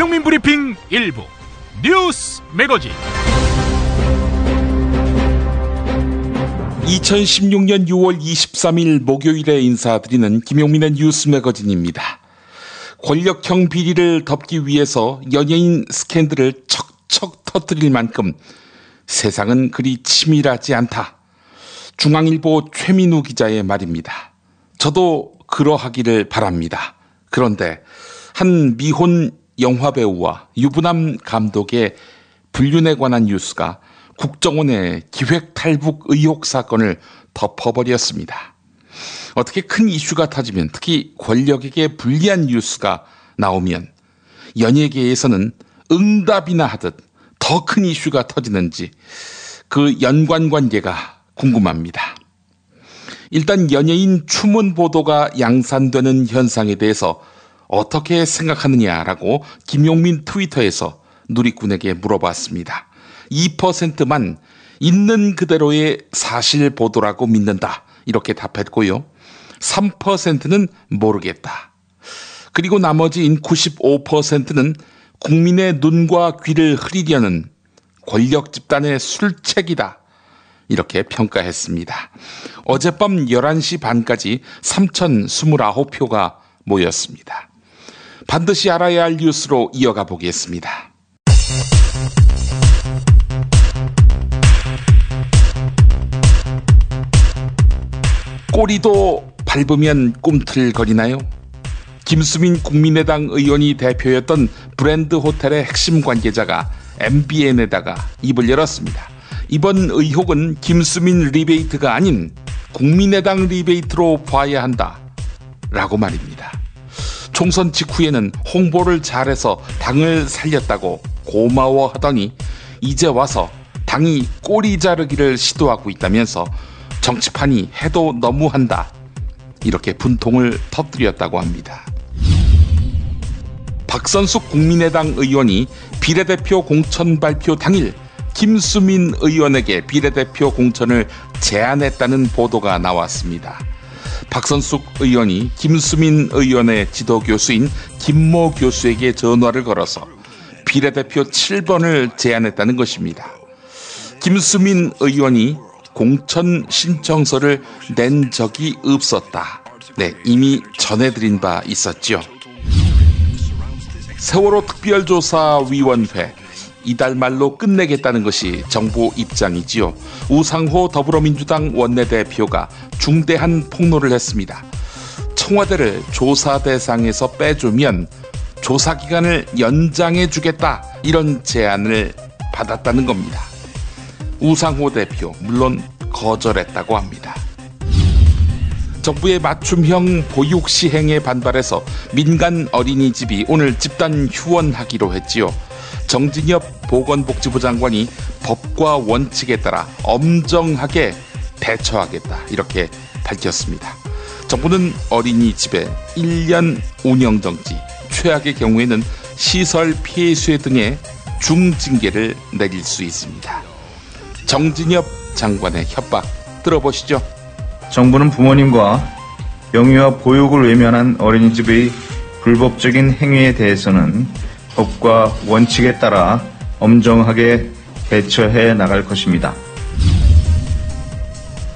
김용민 브리핑 일부 뉴스 매거진. 2016년 6월 23일 목요일에 인사드리는 김용민의 뉴스 매거진입니다. 권력형 비리를 덮기 위해서 연예인 스캔들을 척척 터뜨릴 만큼 세상은 그리 치밀하지 않다. 중앙일보 최민우 기자의 말입니다. 저도 그러하기를 바랍니다. 그런데 한 미혼 영화배우와 유부남 감독의 불륜에 관한 뉴스가 국정원의 기획탈북 의혹 사건을 덮어버렸습니다. 어떻게 큰 이슈가 터지면, 특히 권력에게 불리한 뉴스가 나오면 연예계에서는 응답이나 하듯 더 큰 이슈가 터지는지 그 연관관계가 궁금합니다. 일단 연예인 추문 보도가 양산되는 현상에 대해서 어떻게 생각하느냐라고 김용민 트위터에서 누리꾼에게 물어봤습니다. 2%만 있는 그대로의 사실 보도라고 믿는다, 이렇게 답했고요. 3%는 모르겠다. 그리고 나머지인 95%는 국민의 눈과 귀를 흐리려는 권력 집단의 술책이다, 이렇게 평가했습니다. 어젯밤 11시 반까지 3,029표가 모였습니다. 반드시 알아야 할 뉴스로 이어가 보겠습니다. 꼬리도 밟으면 꿈틀거리나요? 김수민 국민의당 의원이 대표였던 브랜드 호텔의 핵심 관계자가 MBN에다가 입을 열었습니다. 이번 의혹은 김수민 리베이트가 아닌 국민의당 리베이트로 봐야 한다 라고 말입니다. 총선 직후에는 홍보를 잘해서 당을 살렸다고 고마워하더니 이제 와서 당이 꼬리 자르기를 시도하고 있다면서 정치판이 해도 너무한다, 이렇게 분통을 터뜨렸다고 합니다. 박선숙 국민의당 의원이 비례대표 공천 발표 당일 김수민 의원에게 비례대표 공천을 제안했다는 보도가 나왔습니다. 박선숙 의원이 김수민 의원의 지도교수인 김모 교수에게 전화를 걸어서 비례대표 7번을 제안했다는 것입니다. 김수민 의원이 공천 신청서를 낸 적이 없었다. 이미 전해드린 바 있었죠. 세월호 특별조사위원회 이달 말로 끝내겠다는 것이 정부 입장이지요. 우상호 더불어민주당 원내대표가 중대한 폭로를 했습니다. 청와대를 조사 대상에서 빼주면 조사 기간을 연장해주겠다, 이런 제안을 받았다는 겁니다. 우상호 대표 물론 거절했다고 합니다. 정부의 맞춤형 보육 시행에 반발해서 민간 어린이집이 오늘 집단 휴원하기로 했지요. 정진엽 보건복지부 장관이 법과 원칙에 따라 엄정하게 대처하겠다, 이렇게 밝혔습니다. 정부는 어린이집의 1년 운영정지, 최악의 경우에는 시설 폐쇄 등의 중징계를 내릴 수 있습니다. 정진엽 장관의 협박 들어보시죠. 정부는 부모님과 영유아 보육을 외면한 어린이집의 불법적인 행위에 대해서는 법과 원칙에 따라 엄정하게 대처해 나갈 것입니다.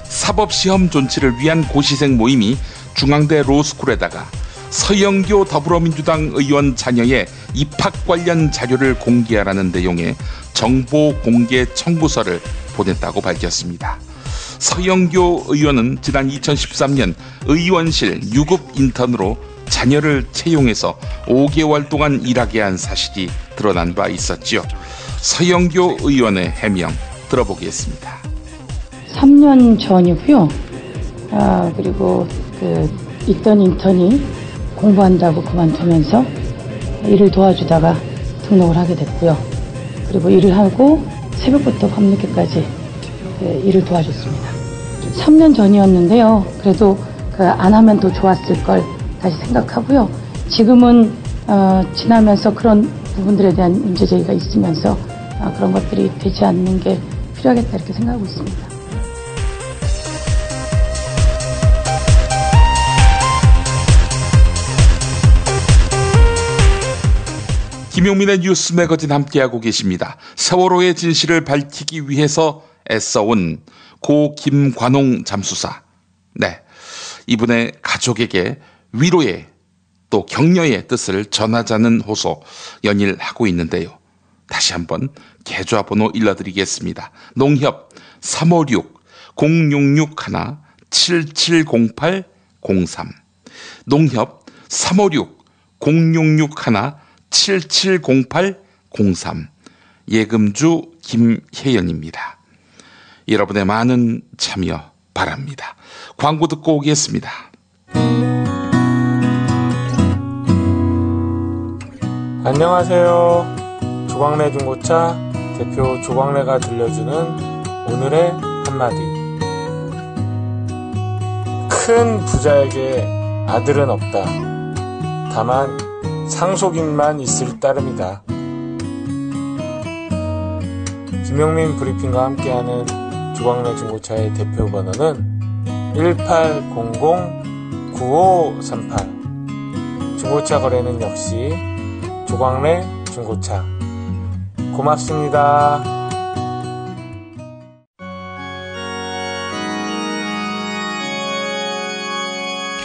사법시험 존치를 위한 고시생 모임이 중앙대 로스쿨에다가 서영교 더불어민주당 의원 자녀의 입학 관련 자료를 공개하라는 내용의 정보 공개 청구서를 보냈다고 밝혔습니다. 서영교 의원은 지난 2013년 의원실 유급 인턴으로 자녀를 채용해서 5개월 동안 일하게 한 사실이 드러난 바 있었지요. 서영교 의원의 해명 들어보겠습니다. 3년 전이고요. 그리고 있던 인턴이 공부한다고 그만두면서 일을 도와주다가 등록을 하게 됐고요. 그리고 일을 하고 새벽부터 밤늦게까지 일을 도와줬습니다. 3년 전이었는데요. 그래도 안 하면 더 좋았을 걸 다시 생각하고요. 지금은 지나면서 그런 부분들에 대한 문제제기가 있으면서 그런 것들이 되지 않는 게 필요하겠다, 이렇게 생각하고 있습니다. 김용민의 뉴스 매거진 함께하고 계십니다. 세월호의 진실을 밝히기 위해서 애써온 고 김관홍 잠수사. 네, 이분의 가족에게 위로의 또 격려의 뜻을 전하자는 호소 연일하고 있는데요. 다시 한번 계좌번호 일러드리겠습니다. 농협 356-066-1-7708-03 농협 356-066-1-7708-03 예금주 김혜연입니다. 여러분의 많은 참여 바랍니다. 광고 듣고 오겠습니다. 안녕하세요. 조광래 중고차 대표 조광래가 들려주는 오늘의 한마디. 큰 부자에게 아들은 없다. 다만 상속인만 있을 따름이다. 김용민 브리핑과 함께하는 조광래 중고차의 대표 번호는 1800-9538. 중고차 거래는 역시 조광래 중고차. 고맙습니다.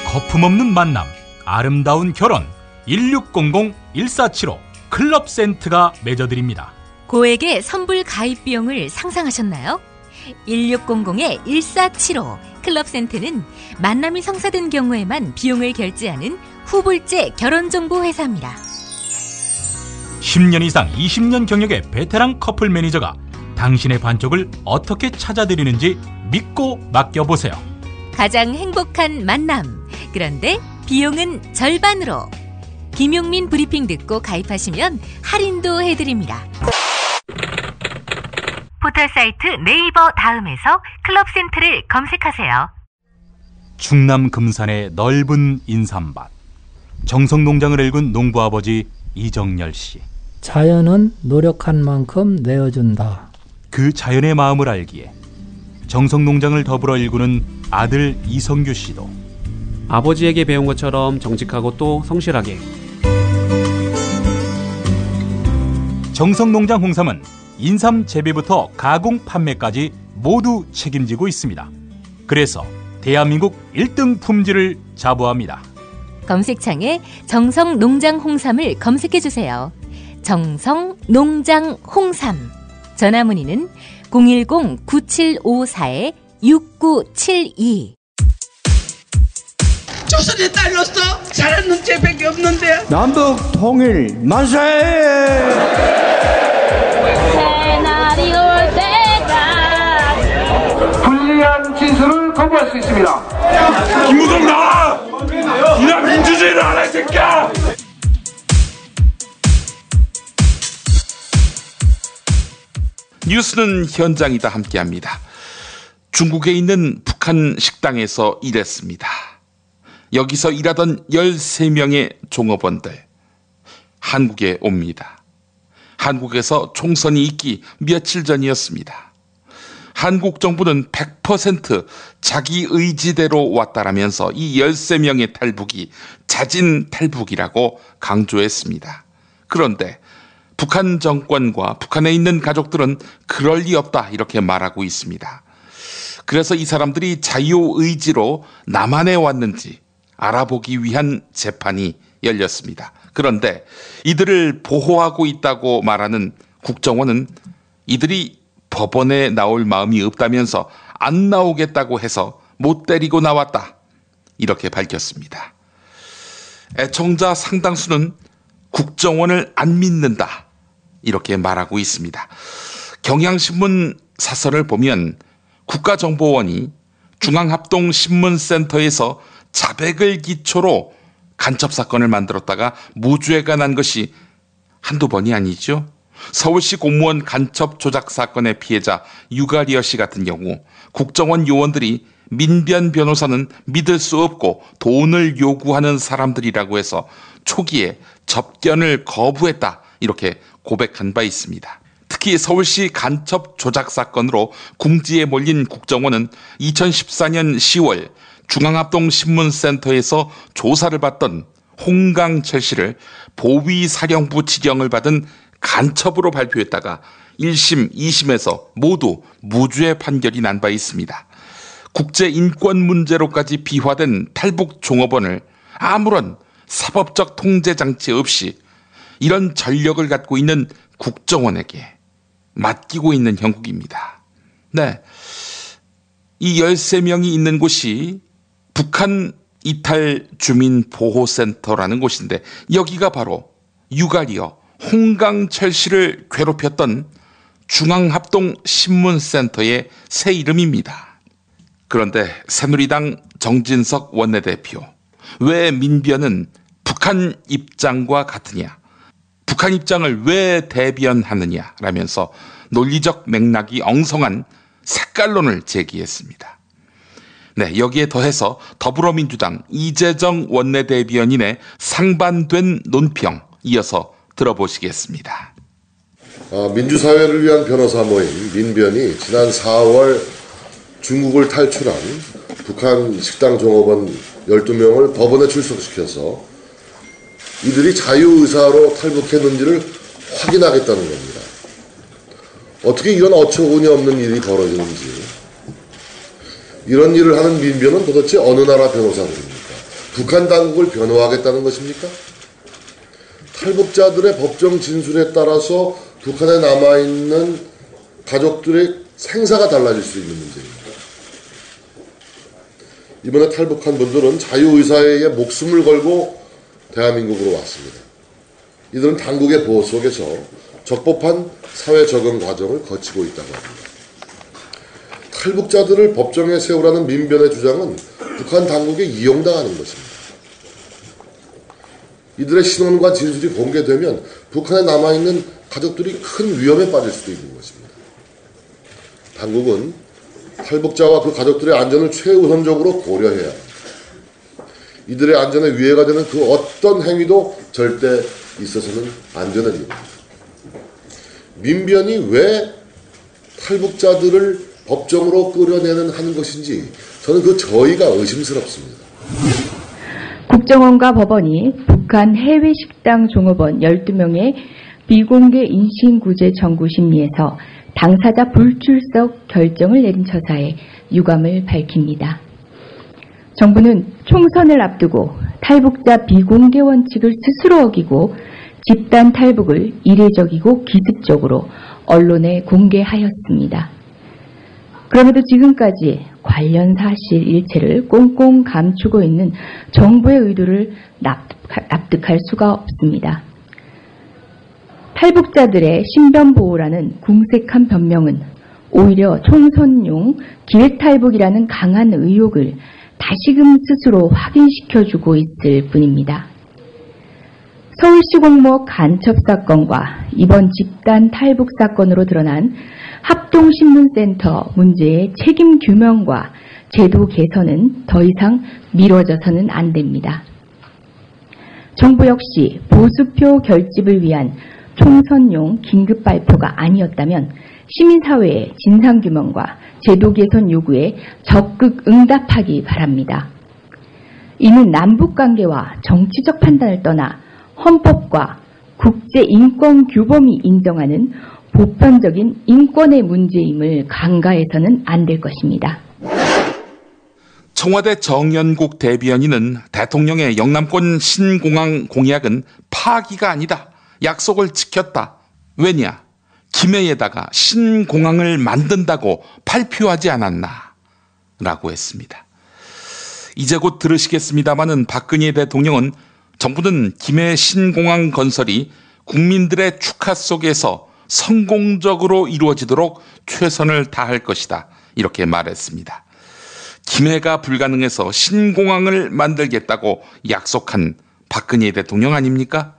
거품없는 만남, 아름다운 결혼 1600-1475 클럽센트가 맺어드립니다. 고액의 선불 가입 비용을 상상하셨나요? 1600-1475 클럽센트는 만남이 성사된 경우에만 비용을 결제하는 후불제 결혼정보회사입니다. 10년 이상 20년 경력의 베테랑 커플 매니저가 당신의 반쪽을 어떻게 찾아드리는지 믿고 맡겨보세요. 가장 행복한 만남, 그런데 비용은 절반으로. 김용민 브리핑 듣고 가입하시면 할인도 해드립니다. 포털사이트 네이버 다음에서 클럽센트를 검색하세요. 충남 금산의 넓은 인삼밭, 정성농장을 일군 농부아버지 이정열 씨. 자연은 노력한 만큼 내어준다. 그 자연의 마음을 알기에 정성농장을 더불어 일구는 아들 이성규 씨도 아버지에게 배운 것처럼 정직하고 또 성실하게. 정성농장 홍삼은 인삼 재배부터 가공 판매까지 모두 책임지고 있습니다. 그래서 대한민국 1등 품질을 자부합니다. 검색창에 정성농장 홍삼을 검색해주세요. 정성농장 홍삼. 전화문의는 010-9754-6972. 조선의 딸로서 잘하는 죄밖에 없는데. 남북 통일 만세! 새날이 올 때가 불리한 진술을 거부할 수 있습니다. 김무성 나와! 이나 민주주의를 알아, 이 새끼야! 뉴스는 현장이다 함께합니다. 중국에 있는 북한 식당에서 일했습니다. 여기서 일하던 13명의 종업원들 한국에 옵니다. 한국에서 총선이 있기 며칠 전이었습니다. 한국 정부는 100% 자기 의지대로 왔다라면서 이 13명의 탈북이 자진 탈북이라고 강조했습니다. 그런데 북한 정권과 북한에 있는 가족들은 그럴 리 없다 이렇게 말하고 있습니다. 그래서 이 사람들이 자유의지로 남한에 왔는지 알아보기 위한 재판이 열렸습니다. 그런데 이들을 보호하고 있다고 말하는 국정원은 이들이 법원에 나올 마음이 없다면서 안 나오겠다고 해서 못 데리고 나왔다 이렇게 밝혔습니다. 애청자 상당수는 국정원을 안 믿는다 이렇게 말하고 있습니다. 경향신문 사설을 보면 국가정보원이 중앙합동신문센터에서 자백을 기초로 간첩사건을 만들었다가 무죄가 난 것이 한두 번이 아니죠. 서울시 공무원 간첩 조작 사건의 피해자 유가리어 씨 같은 경우 국정원 요원들이 민변 변호사는 믿을 수 없고 돈을 요구하는 사람들이라고 해서 초기에 접견을 거부했다 이렇게 고백한 바 있습니다. 특히 서울시 간첩 조작 사건으로 궁지에 몰린 국정원은 2014년 10월 중앙합동신문센터에서 조사를 받던 홍강철 씨를 보위사령부 지령을 받은 간첩으로 발표했다가 1심, 2심에서 모두 무죄 판결이 난 바 있습니다. 국제인권 문제로까지 비화된 탈북종업원을 아무런 사법적 통제장치 없이 이런 전력을 갖고 있는 국정원에게 맡기고 있는 형국입니다. 네, 이 13명이 있는 곳이 북한 이탈 주민보호센터라는 곳인데 여기가 바로 유가리어 홍강철 씨를 괴롭혔던 중앙합동 신문센터의 새 이름입니다. 그런데 새누리당 정진석 원내대표, 왜 민변은 북한 입장과 같으냐, 북한 입장을 왜 대변하느냐 라면서 논리적 맥락이 엉성한 색깔론을 제기했습니다. 네, 여기에 더해서 더불어민주당 이재정 원내대변인의 상반된 논평 이어서 들어보시겠습니다. 민주사회를 위한 변호사 모임 민변이 지난 4월 중국을 탈출한 북한 식당 종업원 12명을 법원에 출석시켜서 이들이 자유의사로 탈북했는지를 확인하겠다는 겁니다. 어떻게 이런 어처구니 없는 일이 벌어지는지, 이런 일을 하는 민변은 도대체 어느 나라 변호사들입니까? 북한 당국을 변호하겠다는 것입니까? 탈북자들의 법정 진술에 따라서 북한에 남아있는 가족들의 생사가 달라질 수 있는 문제입니다. 이번에 탈북한 분들은 자유의사에 목숨을 걸고 대한민국으로 왔습니다. 이들은 당국의 보호 속에서 적법한 사회 적응 과정을 거치고 있다고 합니다. 탈북자들을 법정에 세우라는 민변의 주장은 북한 당국에 이용당하는 것입니다. 이들의 신원과 진술이 공개되면 북한에 남아있는 가족들이 큰 위험에 빠질 수도 있는 것입니다. 당국은 탈북자와 그 가족들의 안전을 최우선적으로 고려해야 합니다. 이들의 안전에 위해가 되는 그 어떤 행위도 절대 있어서는 안 되는 일입니다. 민변이 왜 탈북자들을 법정으로 끌어내는 한 것인지 저는 그 저희가 의심스럽습니다. 국정원과 법원이 북한 해외 식당 종업원 12명의 비공개 인신구제 청구 심리에서 당사자 불출석 결정을 내린 처사에 유감을 밝힙니다. 정부는 총선을 앞두고 탈북자 비공개 원칙을 스스로 어기고 집단 탈북을 이례적이고 기습적으로 언론에 공개하였습니다. 그럼에도 지금까지 관련 사실 일체를 꽁꽁 감추고 있는 정부의 의도를 납득할 수가 없습니다. 탈북자들의 신변보호라는 궁색한 변명은 오히려 총선용 기획탈북이라는 강한 의혹을 다시금 스스로 확인시켜주고 있을 뿐입니다. 서울시 공무원 간첩 사건과 이번 집단 탈북 사건으로 드러난 합동신문센터 문제의 책임 규명과 제도 개선은 더 이상 미뤄져서는 안 됩니다. 정부 역시 보수표 결집을 위한 총선용 긴급 발표가 아니었다면 시민사회의 진상규명과 제도 개선 요구에 적극 응답하기 바랍니다. 이는 남북관계와 정치적 판단을 떠나 헌법과 국제인권규범이 인정하는 보편적인 인권의 문제임을 간과해서는 안 될 것입니다. 청와대 정연국 대변인은 대통령의 영남권 신공항 공약은 파기가 아니다. 약속을 지켰다. 왜냐? 김해에다가 신공항을 만든다고 발표하지 않았나? 라고 했습니다. 이제 곧 들으시겠습니다마는 박근혜 대통령은 정부는 김해 신공항 건설이 국민들의 축하 속에서 성공적으로 이루어지도록 최선을 다할 것이다. 이렇게 말했습니다. 김해가 불가능해서 신공항을 만들겠다고 약속한 박근혜 대통령 아닙니까?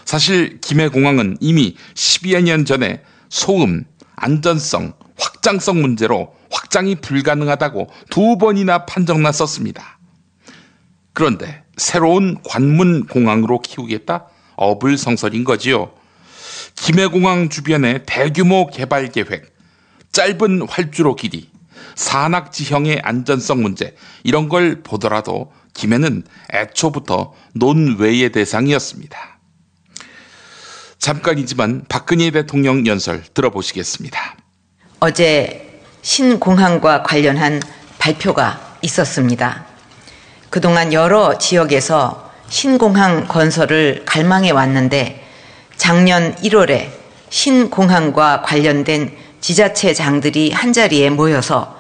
사실 김해공항은 이미 10여 년 전에 소음, 안전성, 확장성 문제로 확장이 불가능하다고 2번이나 판정났었습니다. 그런데 새로운 관문공항으로 키우겠다? 어불성설인 거지요. 김해공항 주변의 대규모 개발 계획, 짧은 활주로 길이, 산악지형의 안전성 문제 이런 걸 보더라도 김해는 애초부터 논외의 대상이었습니다. 잠깐이지만 박근혜 대통령 연설 들어보시겠습니다. 어제 신공항과 관련한 발표가 있었습니다. 그동안 여러 지역에서 신공항 건설을 갈망해 왔는데 작년 1월에 신공항과 관련된 지자체장들이 한자리에 모여서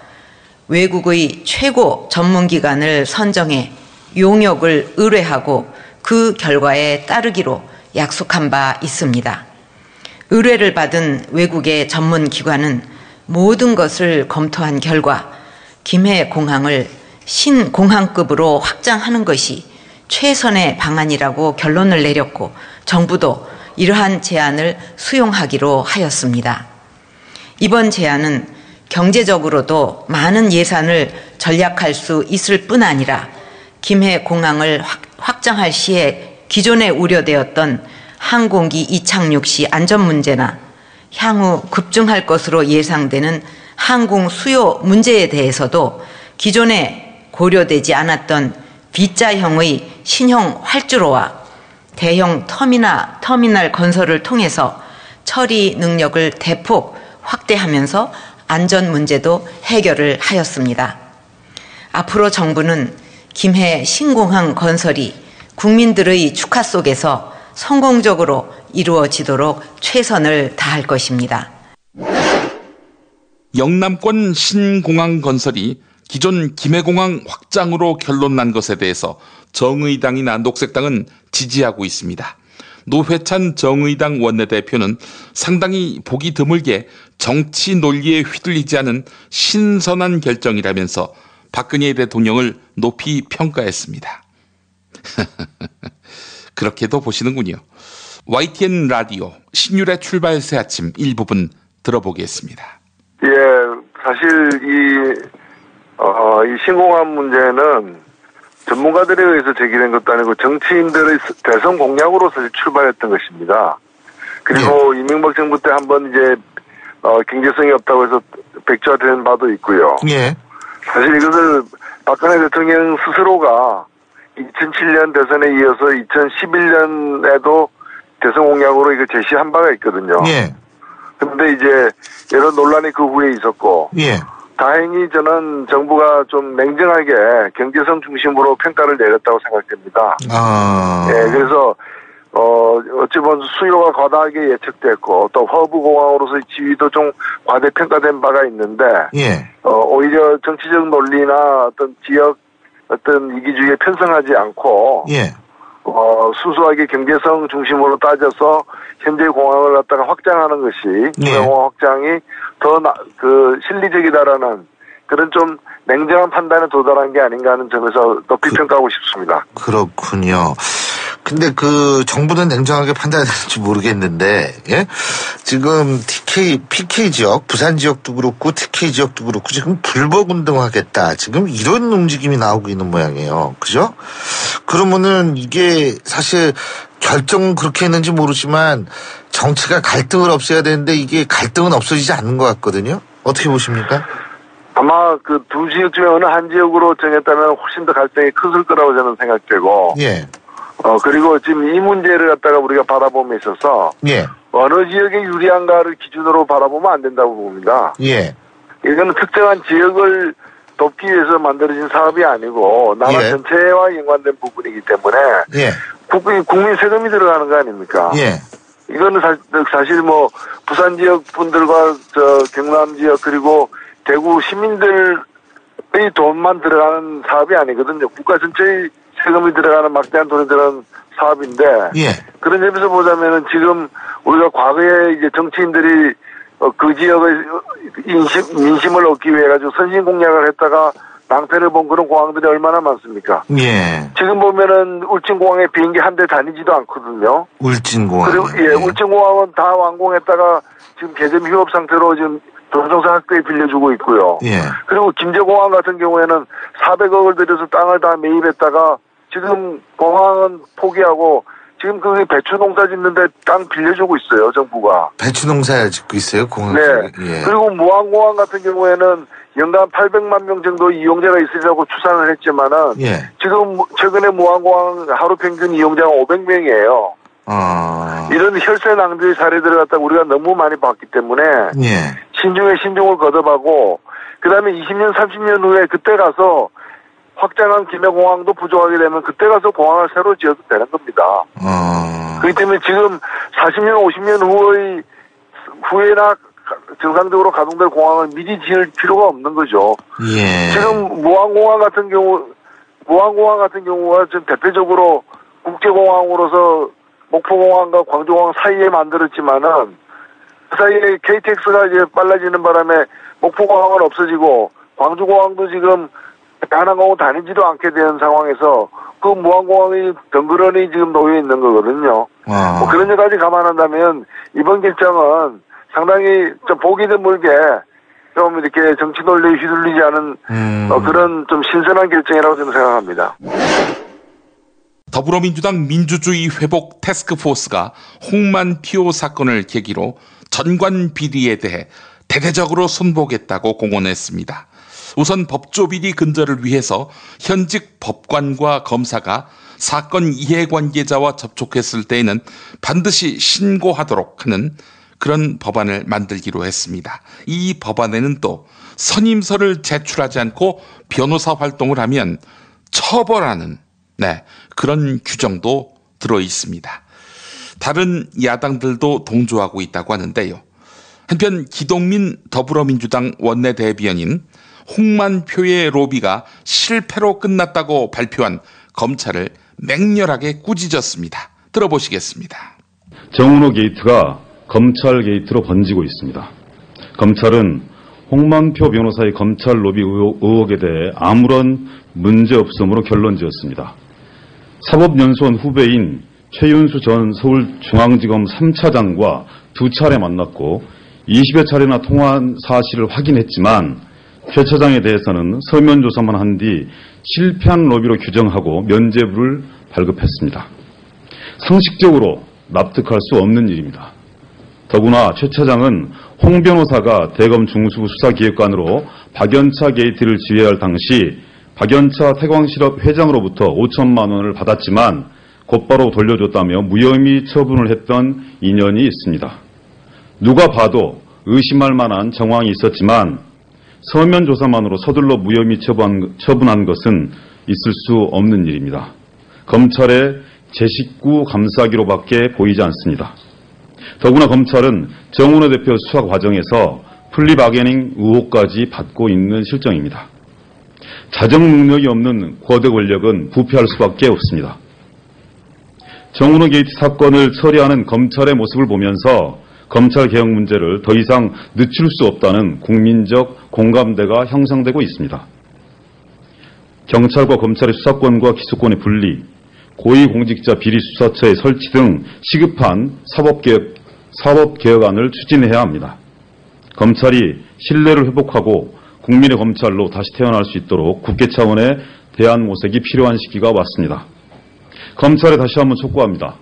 외국의 최고 전문기관을 선정해 용역을 의뢰하고 그 결과에 따르기로 약속한 바 있습니다. 의뢰를 받은 외국의 전문기관은 모든 것을 검토한 결과 김해공항을 신공항급으로 확장하는 것이 최선의 방안이라고 결론을 내렸고 정부도 이러한 제안을 수용하기로 하였습니다. 이번 제안은 경제적으로도 많은 예산을 절약할 수 있을 뿐 아니라 김해공항을 확장할 시에 기존에 우려되었던 항공기 이착륙 시 안전 문제나 향후 급증할 것으로 예상되는 항공 수요 문제에 대해서도 기존에 고려되지 않았던 V자형의 신형 활주로와 대형 터미널 건설을 통해서 처리 능력을 대폭 확대하면서 안전 문제도 해결을 하였습니다. 앞으로 정부는 김해 신공항 건설이 국민들의 축하 속에서 성공적으로 이루어지도록 최선을 다할 것입니다. 영남권 신공항 건설이 기존 김해공항 확장으로 결론난 것에 대해서 정의당이나 녹색당은 지지하고 있습니다. 노회찬 정의당 원내대표는 상당히 보기 드물게 정치 논리에 휘둘리지 않은 신선한 결정이라면서 박근혜 대통령을 높이 평가했습니다. 그렇게도 보시는군요. YTN 라디오 신율의 출발 새 아침 일부분 들어보겠습니다. 예, 사실 이 신공항 문제는 전문가들에 의해서 제기된 것도 아니고 정치인들의 대선 공약으로 사실 출발했던 것입니다. 그리고 이명박 정부 때 한번 이제 경제성이 없다고 해서 백지화된 바도 있고요. 예. 사실 이것을 박근혜 대통령 스스로가 2007년 대선에 이어서 2011년에도 대선 공약으로 이거 제시한 바가 있거든요. 예. 그런데 이제 여러 논란이 그 후에 있었고. 예. 다행히 저는 정부가 좀 냉정하게 경제성 중심으로 평가를 내렸다고 생각됩니다. 예, 그래서 어찌 보면 수요가 과다하게 예측됐고 또 허브 공항으로서의 지위도 좀 과대평가된 바가 있는데 예. 오히려 정치적 논리나 어떤 지역 어떤 이기주의에 편성하지 않고 예. 순수하게 경제성 중심으로 따져서 현재 공항을 갖다가 확장하는 것이 김해공항 확장이 더 실리적이다라는 그런 좀 냉정한 판단에 도달한 게 아닌가 하는 점에서 높이 평가하고 싶습니다. 그렇군요. 근데 정부는 냉정하게 판단했는지 모르겠는데, 예? 지금 PK 지역, 부산 지역도 그렇고 TK 지역도 그렇고 지금 불법 운동하겠다. 지금 이런 움직임이 나오고 있는 모양이에요. 그죠? 그러면은 이게 사실 결정은 그렇게 했는지 모르지만 정치가 갈등을 없애야 되는데 이게 갈등은 없어지지 않는 것 같거든요. 어떻게 보십니까? 아마 그 두 지역 중에 어느 한 지역으로 정했다면 훨씬 더 갈등이 클 거라고 저는 생각되고. 예. 그리고 지금 이 문제를 갖다가 우리가 바라봄에 있어서. 예. 어느 지역에 유리한가를 기준으로 바라보면 안 된다고 봅니다. 예. 이거는 특정한 지역을 돕기 위해서 만들어진 사업이 아니고 나라 전체와 연관된 부분이기 때문에. 예. 국민 세금이 들어가는 거 아닙니까? 예. 이거는 사실 뭐 부산 지역 분들과 경남 지역 그리고 대구 시민들의 돈만 들어가는 사업이 아니거든요. 국가 전체의 세금이 들어가는 막대한 돈이 들어가는 사업인데. 예. 그런 점에서 보자면은 지금 우리가 과거에 이제 정치인들이 그 지역의 민심을 얻기 위해 가지고 선진 공약을 했다가 낭패를 본 그런 공항들이 얼마나 많습니까? 예. 지금 보면은 울진공항에 비행기 한 대 다니지도 않거든요. 울진공항. 그리고 울진공항은 다 완공했다가 지금 개점 휴업 상태로 지금 도정사 학교에 빌려주고 있고요. 예. 그리고 김제공항 같은 경우에는 400억을 들여서 땅을 다 매입했다가 지금 공항은 포기하고 지금 그 배추 농사 짓는데 땅 빌려주고 있어요, 정부가. 배추 농사 짓고 있어요, 공항. 네. 예. 그리고 무안공항 같은 경우에는 연간 800만 명 정도 이용자가 있으리라고 추산을 했지만은 예. 지금 최근에 무안공항 하루 평균 이용자가 500명이에요. 이런 혈세 낭비의 사례들을 갖다 우리가 너무 많이 봤기 때문에 예. 신중에 신중을 거듭하고 그다음에 20년, 30년 후에 그때 가서 확장한 김해공항도 부족하게 되면 그때 가서 공항을 새로 지어도 되는 겁니다. 그렇기 때문에 지금 40년, 50년 후에나 정상적으로 가동될 공항을 미리 지을 필요가 없는 거죠. 예. 지금 무안공항 같은 경우가 지금 대표적으로 국제공항으로서 목포공항과 광주공항 사이에 만들었지만은 그 사이에 KTX가 이제 빨라지는 바람에 목포공항은 없어지고 광주공항도 지금 한항공은 다니지도 않게 된 상황에서 그 무안공항이 덩그러니 지금 놓여 있는 거거든요. 뭐 그런 여까지 감안한다면 이번 결정은 상당히 좀 보기 드물게 좀 이렇게 정치 논리에 휘둘리지 않은 그런 좀 신선한 결정이라고 저는 생각합니다. 더불어민주당 민주주의 회복 태스크포스가 홍만피오 사건을 계기로 전관 비리에 대해 대대적으로 손보겠다고 공언했습니다. 우선 법조 비리 근절을 위해서 현직 법관과 검사가 사건 이해관계자와 접촉했을 때에는 반드시 신고하도록 하는 그런 법안을 만들기로 했습니다. 이 법안에는 또 선임서를 제출하지 않고 변호사 활동을 하면 처벌하는 그런 규정도 들어 있습니다. 다른 야당들도 동조하고 있다고 하는데요. 한편 기동민 더불어민주당 원내대변인 홍만표의 로비가 실패로 끝났다고 발표한 검찰을 맹렬하게 꾸짖었습니다. 들어보시겠습니다. 정은호 게이트가 검찰 게이트로 번지고 있습니다. 검찰은 홍만표 변호사의 검찰 로비 의혹에 대해 아무런 문제 없음으로 결론 지었습니다. 사법연수원 후배인 최윤수 전 서울중앙지검 3차장과 2차례 만났고 20여 차례나 통화한 사실을 확인했지만 최 차장에 대해서는 서면 조사만 한 뒤 실패한 로비로 규정하고 면죄부를 발급했습니다. 상식적으로 납득할 수 없는 일입니다. 더구나 최 차장은 홍 변호사가 대검 중수부 수사기획관으로 박연차 게이트를 지휘할 당시 박연차 태광실업 회장으로부터 5천만 원을 받았지만 곧바로 돌려줬다며 무혐의 처분을 했던 인연이 있습니다. 누가 봐도 의심할 만한 정황이 있었지만 서면 조사만으로 서둘러 무혐의 처분한 것은 있을 수 없는 일입니다. 검찰의 제 식구 감싸기로밖에 보이지 않습니다. 더구나 검찰은 정은호 대표 수사 과정에서 플리바게닝 의혹까지 받고 있는 실정입니다. 자정 능력이 없는 거대 권력은 부패할 수밖에 없습니다. 정은호 게이트 사건을 처리하는 검찰의 모습을 보면서 검찰 개혁 문제를 더 이상 늦출 수 없다는 국민적 공감대가 형성되고 있습니다. 경찰과 검찰의 수사권과 기소권의 분리, 고위공직자 비리수사처의 설치 등 시급한 사법개혁안을 추진해야 합니다. 검찰이 신뢰를 회복하고 국민의 검찰로 다시 태어날 수 있도록 국회 차원의 대안 모색이 필요한 시기가 왔습니다. 검찰에 다시 한번 촉구합니다.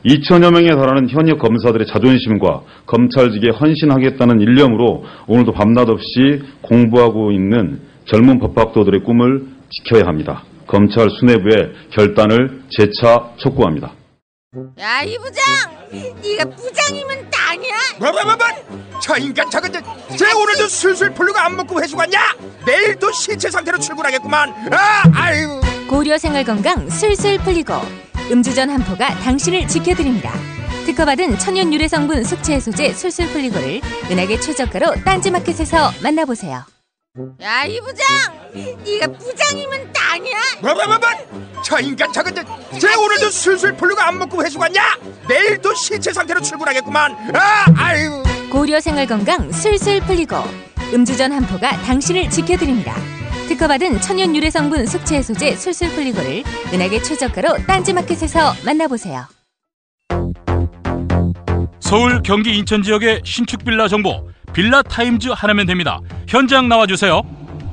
2천여 명에 달하는 현역 검사들의 자존심과 검찰직에 헌신하겠다는 일념으로 오늘도 밤낮 없이 공부하고 있는 젊은 법학도들의 꿈을 지켜야 합니다. 검찰 수뇌부의 결단을 재차 촉구합니다. 야, 이 부장! 네가 부장이면 땅이야? 뭐? 저 인간 저건 쟤 오늘도 술술 풀리고 안 먹고 회수 갔냐? 내일도 신체 상태로 출근하겠구만. 아유. 고려 생활건강 술술 풀리고 음주전 한포가 당신을 지켜드립니다. 특허받은 천연 유래 성분 숙취 해소제 술술 풀리고를 은하계 최저가로 딴지마켓에서 만나보세요. 야, 이 부장! 네가 부장이면 땅이야? 뭐? 저 인간 저건 쟤 오늘도 술술 풀리고 안 먹고 회수 갔냐? 내일도 신체 상태로 출근하겠구만. 아유. 고려 생활건강 술술 풀리고 음주전 한포가 당신을 지켜드립니다. 특허받은 천연 유래 성분 숙취 해소제 술술 풀리고를 은하계 최저가로 딴지마켓에서 만나보세요. 서울, 경기, 인천 지역의 신축 빌라 정보 빌라타임즈 하나면 됩니다. 현장 나와주세요.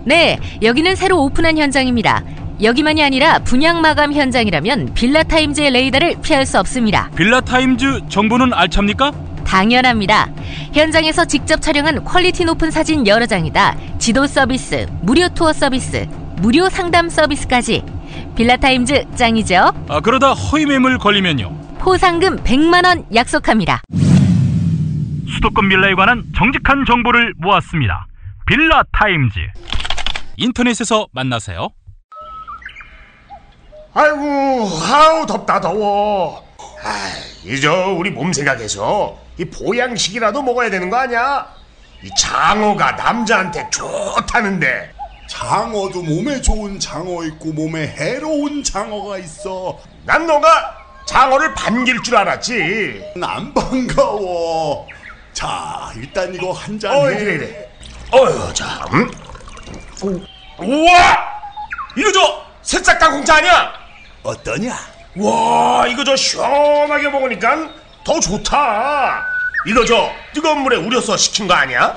네, 여기는 새로 오픈한 현장입니다. 여기만이 아니라 분양 마감 현장이라면 빌라타임즈의 레이더를 피할 수 없습니다. 빌라타임즈 정보는 알찹니까? 당연합니다. 현장에서 직접 촬영한 퀄리티 높은 사진 여러 장이다. 지도 서비스, 무료 투어 서비스, 무료 상담 서비스까지. 빌라타임즈 짱이죠? 그러다 허위 매물 걸리면요? 포상금 100만 원 약속합니다. 수도권 빌라에 관한 정직한 정보를 모았습니다. 빌라타임즈. 인터넷에서 만나세요. 아이고, 아우 덥다 더워. 이제 우리 몸 생각해서 이 보양식이라도 먹어야 되는 거 아니야? 이 장어가 남자한테 좋다는데. 장어도 몸에 좋은 장어 있고 몸에 해로운 장어가 있어. 난 너가 장어를 반길 줄 알았지. 안 반가워. 자, 일단 이거 한 잔 해. 그래. 자, 우와! 이거 저 새싹당 공차 아니야? 어떠냐? 와, 이거 저 시원하게 먹으니까 더 좋다. 이거 저 뜨거운 물에 우려서 식힌 거 아니야?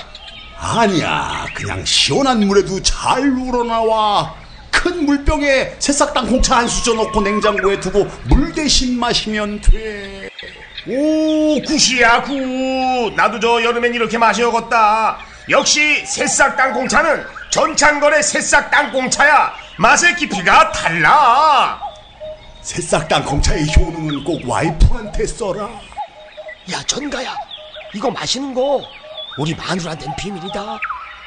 아니야, 그냥 시원한 물에도 잘 우러나와. 큰 물병에 새싹당 공차 한 수저 넣고 냉장고에 두고 물 대신 마시면 돼. 오, 굿이야 굿. 나도 저 여름엔 이렇게 마셔야겠다. 역시 새싹 땅콩차는 전창걸의 새싹 땅콩차야. 맛의 깊이가 달라. 새싹 땅콩차의 효능은 꼭 와이프한테 써라. 야, 전가야, 이거 마시는 거 우리 마누라한텐 비밀이다.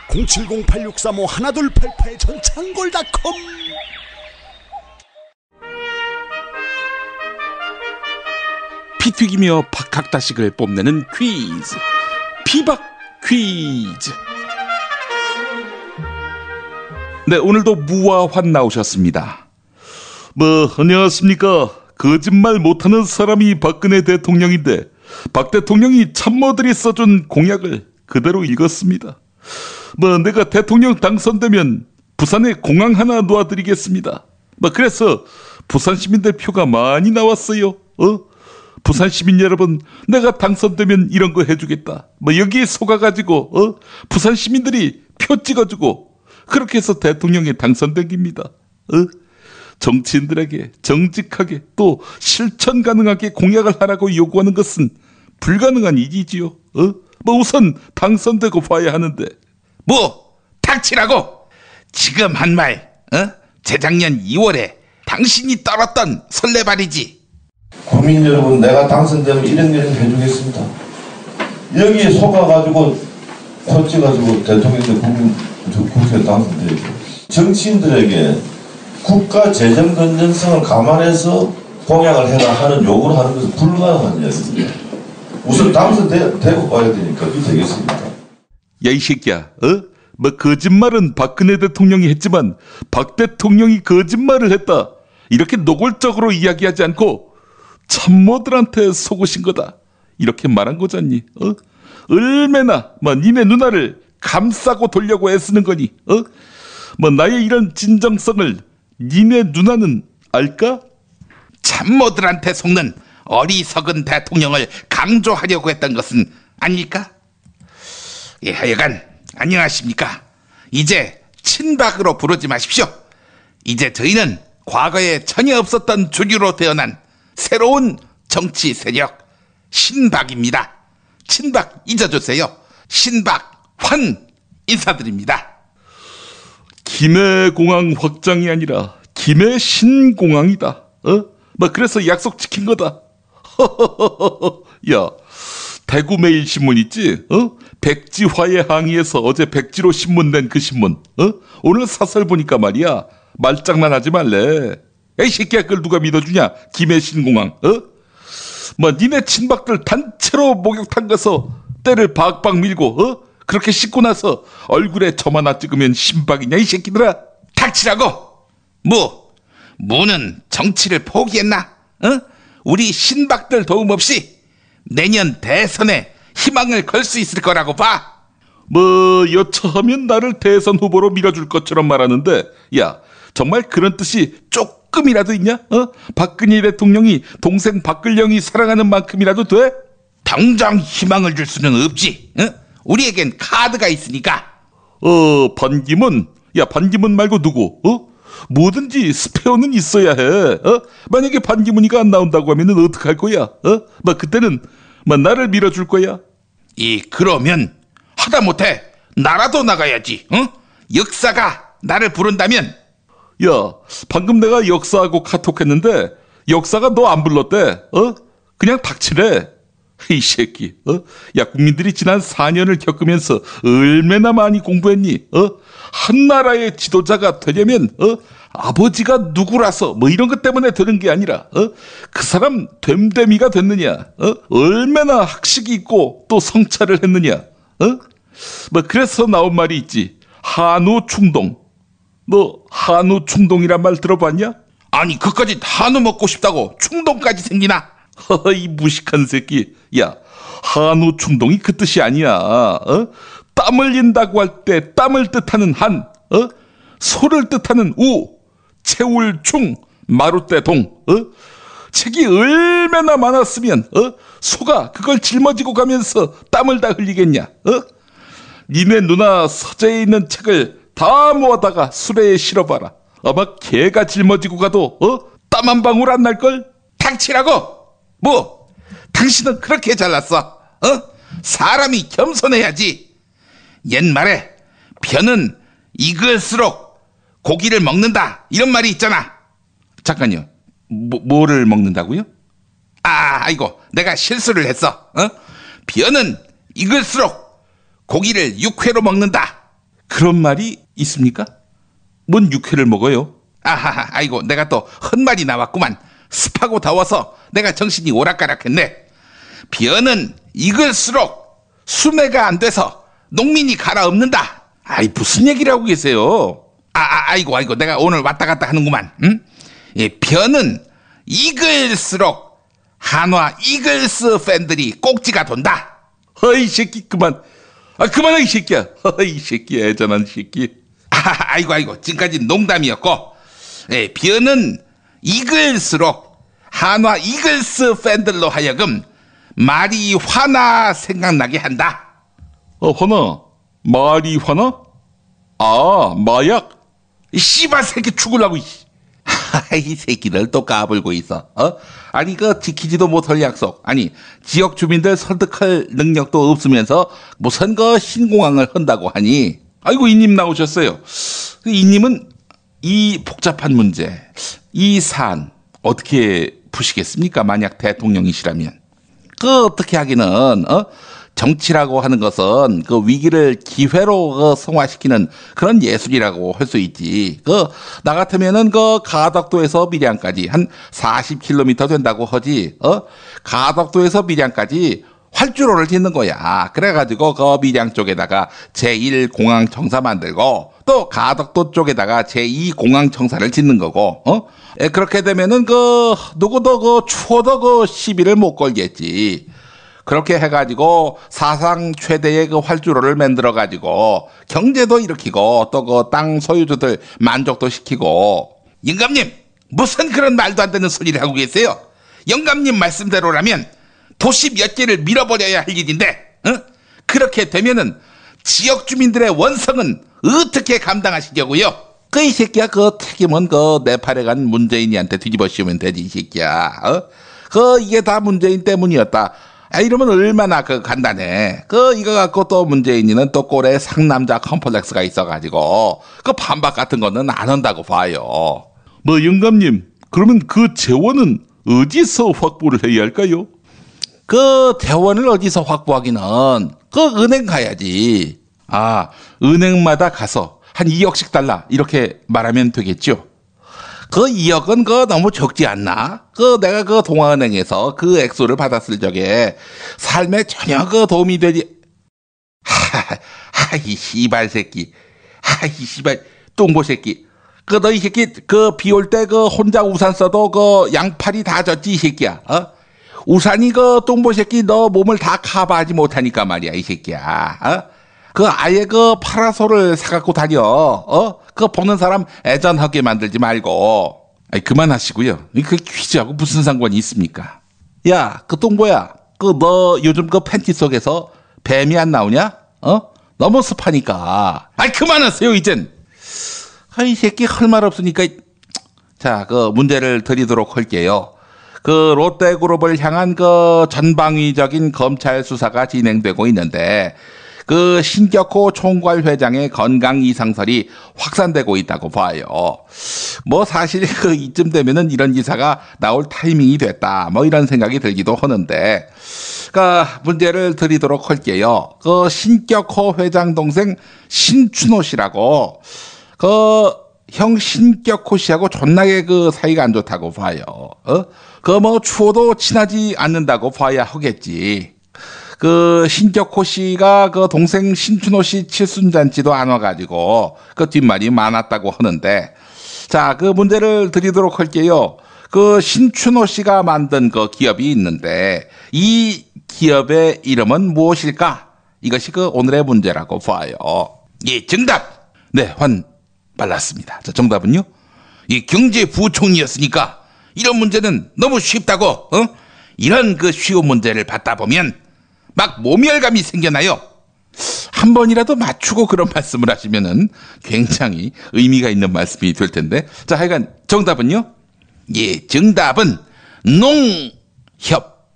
070-8635-1288 전창걸닷컴. 피 튀기며 박학다식을 뽐내는 퀴즈, 피박 퀴즈. 네, 오늘도 무와 환 나오셨습니다. 안녕하십니까. 거짓말 못하는 사람이 박근혜 대통령인데 박 대통령이 참모들이 써준 공약을 그대로 읽었습니다. 내가 대통령 당선되면 부산에 공항 하나 놓아드리겠습니다. 그래서 부산 시민들 표가 많이 나왔어요. 부산 시민 여러분, 내가 당선되면 이런 거 해주겠다. 여기에 속아가지고 부산 시민들이 표 찍어주고 그렇게 해서 대통령에 당선된 겁니다. 정치인들에게 정직하게 또 실천 가능하게 공약을 하라고 요구하는 것은 불가능한 일이지요. 우선 당선되고 봐야 하는데. 닥치라고. 지금 한 말, 재작년 2월에 당신이 떨었던 설레발이지. 국민 여러분, 내가 당선되면 이런 해주겠습니다. 여기에 속아가지고 코 찍어가지고 대통령들 국회에 당선되죠. 정치인들에게 국가 재정 건전성을 감안해서 공약을 해라 하는 요구를 하는 것은 불가능한 이야기입니다. 우선 당선되고 봐야 되니까 그게 되겠습니다. 야, 이 새끼야, 거짓말은 박근혜 대통령이 했지만 박 대통령이 거짓말을 했다, 이렇게 노골적으로 이야기하지 않고 참모들한테 속으신 거다, 이렇게 말한 거잖니. 얼마나 니네 누나를 감싸고 돌려고 애쓰는 거니. 나의 이런 진정성을 니네 누나는 알까? 참모들한테 속는 어리석은 대통령을 강조하려고 했던 것은 아닐까? 예, 하여간 안녕하십니까. 이제 친박으로 부르지 마십시오. 이제 저희는 과거에 전혀 없었던 주류로 태어난 새로운 정치 세력 신박입니다. 친박 잊어주세요. 신박 환 인사드립니다. 김해공항 확장이 아니라 김해신공항이다. 그래서 약속 지킨 거다. 야, 대구매일신문 있지? 백지화에 항의해서 어제 백지로 신문 낸 그 신문. 오늘 사설 보니까 말이야, 말장난하지 말래. 에이 새끼야, 그걸 누가 믿어주냐? 김해신공항. 니네 친박들 단체로 목욕탕 가서 때를 박박 밀고 그렇게 씻고 나서 얼굴에 점 하나 찍으면 신박이냐, 이 새끼들아? 닥치라고. 무는 정치를 포기했나? 우리 신박들 도움 없이 내년 대선에 희망을 걸 수 있을 거라고 봐. 여차하면 나를 대선 후보로 밀어줄 것처럼 말하는데, 야, 정말 그런 뜻이 조금이라도 있냐? 박근혜 대통령이 동생 박근령이 사랑하는 만큼이라도 돼? 당장 희망을 줄 수는 없지. 우리에겐 카드가 있으니까. 반기문? 야, 반기문 말고 누구? 뭐든지 스페어는 있어야 해. 만약에 반기문이가 안 나온다고 하면은 어떡할 거야? 그때는 나를 밀어줄 거야. 그러면 하다못해 나라도 나가야지. 역사가 나를 부른다면. 야, 방금 내가 역사하고 카톡했는데 역사가 너 안 불렀대. 그냥 닥치래. 이 새끼. 야, 국민들이 지난 4년을 겪으면서 얼마나 많이 공부했니? 한 나라의 지도자가 되려면 아버지가 누구라서 이런 것 때문에 되는 게 아니라 그 사람 됨됨이가 됐느냐? 얼마나 학식이 있고 또 성찰을 했느냐? 그래서 나온 말이 있지. 한우 충동. 너 한우 충동이란 말 들어봤냐? 아니, 그까짓 한우 먹고 싶다고 충동까지 생기나? 이 무식한 새끼. 야, 한우 충동이 그 뜻이 아니야. 땀 흘린다고 할 때 땀을 뜻하는 한, 소를 뜻하는 우, 채울 충, 마루때 동. 책이 얼마나 많았으면 소가 그걸 짊어지고 가면서 땀을 다 흘리겠냐? 니네 누나 서재에 있는 책을 다 모아다가 수레에 실어봐라. 아마 개가 짊어지고 가도 땀 한 방울 안 날걸? 닥치라고! 당신은 그렇게 잘났어? 사람이 겸손해야지. 옛말에 벼는 익을수록 고기를 먹는다 이런 말이 있잖아. 잠깐요. 뭐를 먹는다고요? 아이고, 내가 실수를 했어. 벼는 익을수록 고기를 육회로 먹는다. 그런 말이 있습니까? 뭔 육회를 먹어요? 아이고, 내가 또 헛말이 나왔구만. 습하고 더워서 내가 정신이 오락가락했네. 벼는 익을수록 수매가 안 돼서 농민이 갈아엎는다. 무슨 얘기를 하고 계세요? 아이고, 내가 오늘 왔다 갔다 하는구만. 벼는 익을수록 한화 이글스 팬들이 꼭지가 돈다. 이 새끼 그만해 이 새끼야. 이 새끼 애잔한 새끼. 아이고, 지금까지 농담이었고, 벼는 익을수록 한화 이글스 팬들로 하여금 마리화나 생각나게 한다. 화나? 마리화나? 마약? 씨발 새끼 죽으려고. 이 새끼를 또 까불고 있어. 아니, 지키지도 못할 약속. 아니, 지역 주민들 설득할 능력도 없으면서 무슨 신공항을 한다고 하니. 아이고, 이님 나오셨어요. 이님은 이 복잡한 문제, 이 사안 어떻게 푸시겠습니까? 만약 대통령이시라면. 어떻게 하기는, 정치라고 하는 것은 위기를 기회로 성화시키는 그런 예술이라고 할 수 있지. 나 같으면은 가덕도에서 밀양까지 한 40km 된다고 하지. 가덕도에서 밀양까지 활주로를 짓는 거야. 그래가지고 밀양 쪽에다가 제1공항청사 만들고 또 가덕도 쪽에다가 제2공항청사를 짓는 거고. 그렇게 되면은 누구도 추워도 시비를 못 걸겠지. 그렇게 해가지고 사상 최대의 활주로를 만들어가지고 경제도 일으키고 또 땅 소유주들 만족도 시키고. 영감님, 무슨 그런 말도 안 되는 소리를 하고 계세요? 영감님 말씀대로라면 도시 몇 개를 밀어버려야 할 일인데, 그렇게 되면은 지역 주민들의 원성은 어떻게 감당하시려고요? 이 새끼야, 책임은 내 팔에 간 문재인이한테 뒤집어 씌우면 되지, 이 새끼야. 이게 다 문재인 때문이었다. 이러면 얼마나 간단해. 이거 갖고 또 문재인이는 또 꼴에 상남자 컴플렉스가 있어가지고 반박 같은 거는 안 한다고 봐요. 영감님, 그러면 재원은 어디서 확보를 해야 할까요? 재원을 어디서 확보하기는 은행 가야지. 은행마다 가서 한 2억씩 달라 이렇게 말하면 되겠죠. 2억은 너무 적지 않나? 내가 동아은행에서 액수를 받았을 적에 삶에 전혀 도움이 되지. 이 씨발 새끼. 이 씨발 똥보 새끼. 너 이 새끼 비 올 때 혼자 우산 써도 양팔이 다 젖지, 이 새끼야. 우산이 똥보 새끼 너 몸을 다 커버하지 못하니까 말이야, 이 새끼야. 아예 파라솔을 사갖고 다녀. 보는 사람 애잔하게 만들지 말고. 그만하시고요. 퀴즈하고 무슨 상관이 있습니까? 야, 똥보야. 너 요즘 팬티 속에서 뱀이 안 나오냐? 너무 습하니까. 그만하세요, 이젠. 이 새끼 할 말 없으니까. 자, 그 문제를 드리도록 할게요. 그 롯데그룹을 향한 그 전방위적인 검찰 수사가 진행되고 있는데 그 신격호 총괄회장의 건강 이상설이 확산되고 있다고 봐요. 뭐 사실 그 이쯤 되면은 이런 기사가 나올 타이밍이 됐다. 뭐 이런 생각이 들기도 하는데, 그 문제를 드리도록 할게요. 그 신격호 회장 동생 신춘호 씨라고 그 형 신격호 씨하고 존나게 그 사이가 안 좋다고 봐요. 그 뭐 추워도 친하지 않는다고 봐야 하겠지. 그 신격호 씨가 그 동생 신춘호 씨 칠순잔치도 안 와가지고 그 뒷말이 많았다고 하는데, 자, 그 문제를 드리도록 할게요. 그 신춘호 씨가 만든 그 기업이 있는데 이 기업의 이름은 무엇일까? 이것이 그 오늘의 문제라고 봐요. 예, 정답. 네, 빨랐습니다. 자, 정답은요? 이 경제부총리였으니까 이런 문제는 너무 쉽다고. 이런 그 쉬운 문제를 받다 보면 막 모멸감이 생겨나요. 한 번이라도 맞추고 그런 말씀을 하시면은 굉장히 의미가 있는 말씀이 될 텐데. 자, 하여간 정답은요? 예, 정답은 농협.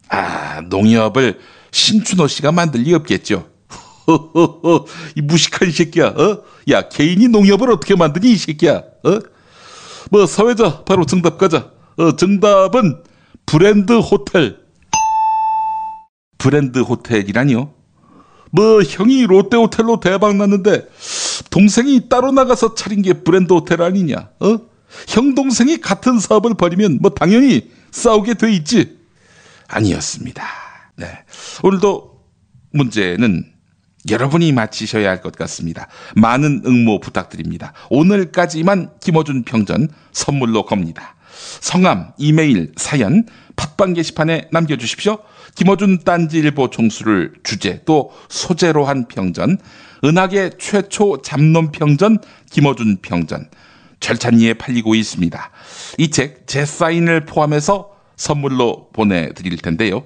아, 농협을 신춘호 씨가 만들 리 없겠죠. 이 무식한 새끼야. 야, 개인이 농협을 어떻게 만드니 이 새끼야. 뭐 사회자 바로 정답 가자. 정답은 브랜드 호텔. 브랜드 호텔이라니요? 뭐 형이 롯데 호텔로 대박 났는데 동생이 따로 나가서 차린 게 브랜드 호텔 아니냐? 형 동생이 같은 사업을 벌이면 뭐 당연히 싸우게 돼 있지. 아니었습니다. 네, 오늘도 문제는 여러분이 맞히셔야 할 것 같습니다. 많은 응모 부탁드립니다. 오늘까지만 김어준 평전 선물로 겁니다. 성함, 이메일, 사연 팟빵 게시판에 남겨주십시오. 김어준 딴지일보 총수를 주제 또 소재로 한 평전, 은하계 최초 잡놈 평전 김어준 평전 절찬리에 팔리고 있습니다. 이 책 제 사인을 포함해서 선물로 보내드릴 텐데요.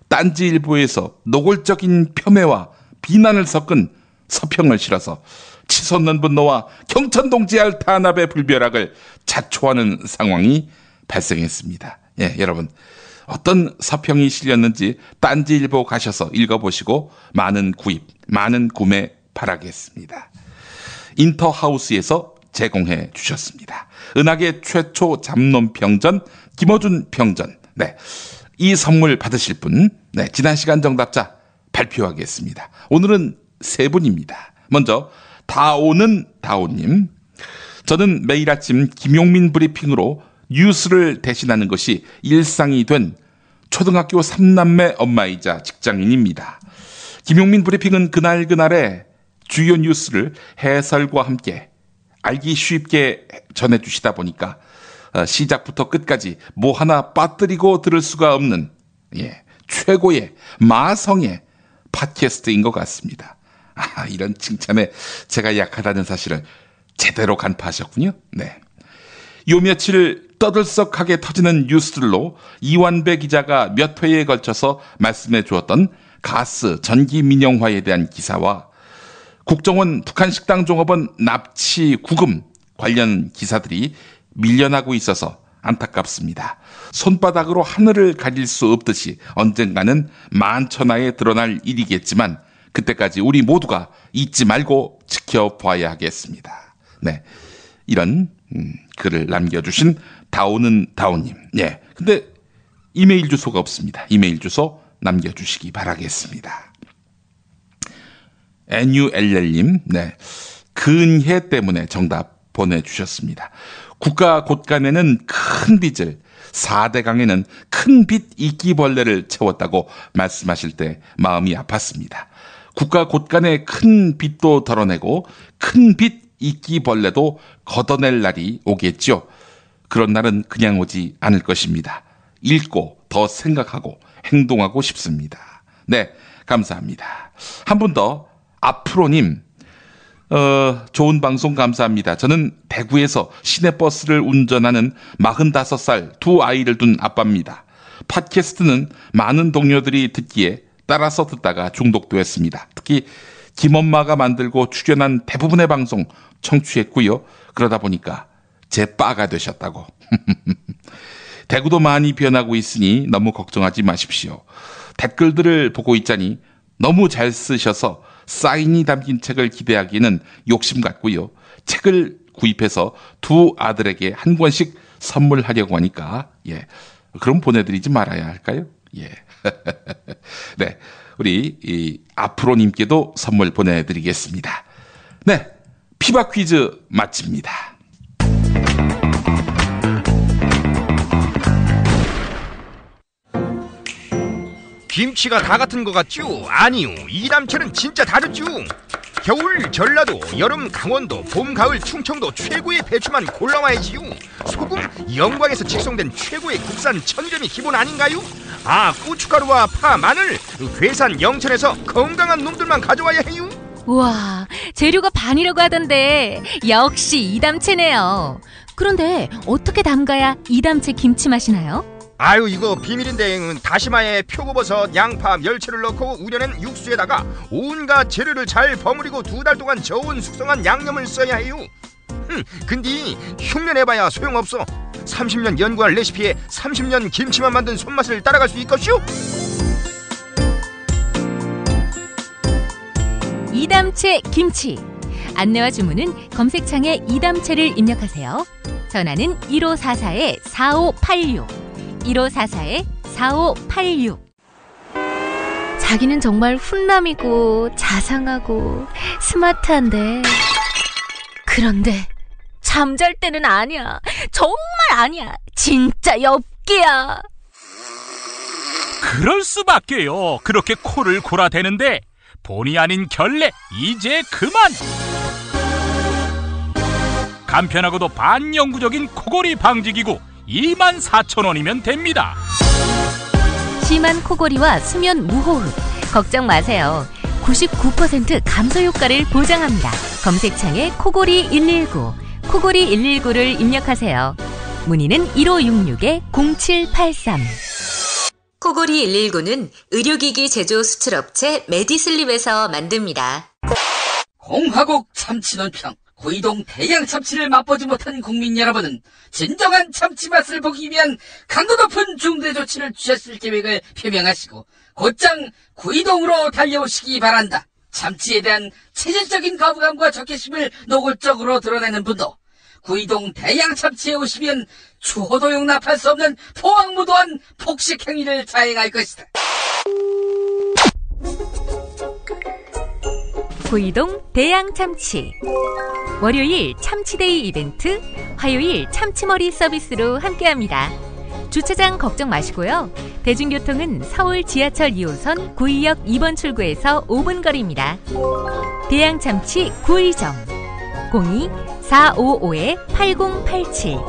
딴지일보에서 노골적인 폄훼와 비난을 섞은 서평을 실어서 치솟는 분노와 경천동지할 탄압의 불벼락을 자초하는 상황이 발생했습니다. 예, 여러분 어떤 서평이 실렸는지 딴지일보 가셔서 읽어보시고 많은 구입, 많은 구매 바라겠습니다. 인터하우스에서 제공해 주셨습니다. 은하계 최초 잡놈 평전 김어준 평전. 네, 이 선물 받으실 분, 네, 지난 시간 정답자 발표하겠습니다. 오늘은 세 분입니다. 먼저 다오는 다오님. 저는 매일 아침 김용민 브리핑으로 뉴스를 대신하는 것이 일상이 된 초등학교 3남매 엄마이자 직장인입니다. 김용민 브리핑은 그날그날의 주요 뉴스를 해설과 함께 알기 쉽게 전해주시다 보니까 시작부터 끝까지 뭐 하나 빠뜨리고 들을 수가 없는, 예, 최고의 마성의 팟캐스트인 것 같습니다. 아, 이런 칭찬에 제가 약하다는 사실을 제대로 간파하셨군요. 네. 요 며칠 떠들썩하게 터지는 뉴스들로 이완배 기자가 몇 회에 걸쳐서 말씀해 주었던 가스, 전기 민영화에 대한 기사와 국정원 북한식당 종업원 납치 구금 관련 기사들이 밀려나고 있어서 안타깝습니다. 손바닥으로 하늘을 가릴 수 없듯이 언젠가는 만천하에 드러날 일이겠지만 그때까지 우리 모두가 잊지 말고 지켜봐야 하겠습니다. 네, 이런 글을 남겨주신 다오는 다오님. 예, 근데 이메일 주소가 없습니다. 이메일 주소 남겨주시기 바라겠습니다. NULL님, 네, 근혜 때문에 정답 보내주셨습니다. 국가 곳간에는 큰 빚을, 4대강에는 큰 빚 이끼벌레를 채웠다고 말씀하실 때 마음이 아팠습니다. 국가 곳간에 큰 빚도 덜어내고 큰 빚 이끼벌레도 걷어낼 날이 오겠죠. 그런 날은 그냥 오지 않을 것입니다. 읽고 더 생각하고 행동하고 싶습니다. 네, 감사합니다. 한 분 더, 앞으로님, 좋은 방송 감사합니다. 저는 대구에서 시내버스를 운전하는 45살 두 아이를 둔 아빠입니다. 팟캐스트는 많은 동료들이 듣기에 따라서 듣다가 중독도 했습니다. 특히 김엄마가 만들고 출연한 대부분의 방송 청취했고요. 그러다 보니까 제 빠가 되셨다고. 대구도 많이 변하고 있으니 너무 걱정하지 마십시오. 댓글들을 보고 있자니 너무 잘 쓰셔서 사인이 담긴 책을 기대하기는 욕심 같고요. 책을 구입해서 두 아들에게 한 권씩 선물하려고 하니까 그럼 보내드리지 말아야 할까요? 네, 우리 앞으로님께도 선물 보내드리겠습니다. 네, 피바 퀴즈 마칩니다. 김치가 다 같은 것 같죠? 아니요, 이담채는 진짜 다르죠. 겨울 전라도, 여름 강원도, 봄 가을 충청도 최고의 배추만 골라와야지요. 소금 영광에서 직송된 최고의 국산 천점이 기본 아닌가요? 아, 고춧가루와 파, 마늘 괴산 영천에서 건강한 놈들만 가져와야 해요. 우와, 재료가 반이라고 하던데 역시 이담채네요. 그런데 어떻게 담가야 이담채 김치 맛이 나요? 아유, 이거 비밀인데 다시마에 표고버섯, 양파, 멸치를 넣고 우려낸 육수에다가 온갖 재료를 잘 버무리고 2달 동안 저온 숙성한 양념을 써야 해요. 근데 흉내내봐야 소용없어. 30년 연구한 레시피에 30년 김치만 만든 손맛을 따라갈 수 있겠슈? 이담채 김치. 안내와 주문은 검색창에 이담채를 입력하세요. 전화는 1544-4586 1544-4586. 자기는 정말 훈남이고 자상하고 스마트한데, 그런데 잠잘 때는 아니야. 정말 아니야. 진짜 엽기야. 그럴 수밖에요. 그렇게 코를 골아대는데 본의 아닌 결례 이제 그만. 간편하고도 반영구적인 코골이 방지기구 24,000원이면 됩니다. 심한 코골이와 수면 무호흡 걱정 마세요. 99% 감소 효과를 보장합니다. 검색창에 코골이 119, 코골이 119를 입력하세요. 문의는 1566-0783. 코골이 119는 의료기기 제조 수출업체 메디슬립에서 만듭니다. 공화국 참치논평. 구이동 대양 참치를 맛보지 못한 국민 여러분은 진정한 참치 맛을 보기 위한 강도 높은 중대 조치를 취했을 계획을 표명하시고 곧장 구이동으로 달려오시기 바란다. 참치에 대한 체질적인 거부감과 적개심을 노골적으로 드러내는 분도 구이동 대양 참치에 오시면 추호도 용납할 수 없는 포악무도한 폭식 행위를 자행할 것이다. 구이동 대양 참치. 월요일 참치데이 이벤트, 화요일 참치머리 서비스로 함께합니다. 주차장 걱정 마시고요. 대중교통은 서울 지하철 2호선 구의역 2번 출구에서 5분 거리입니다. 대양 참치 구의정 02-455-8087.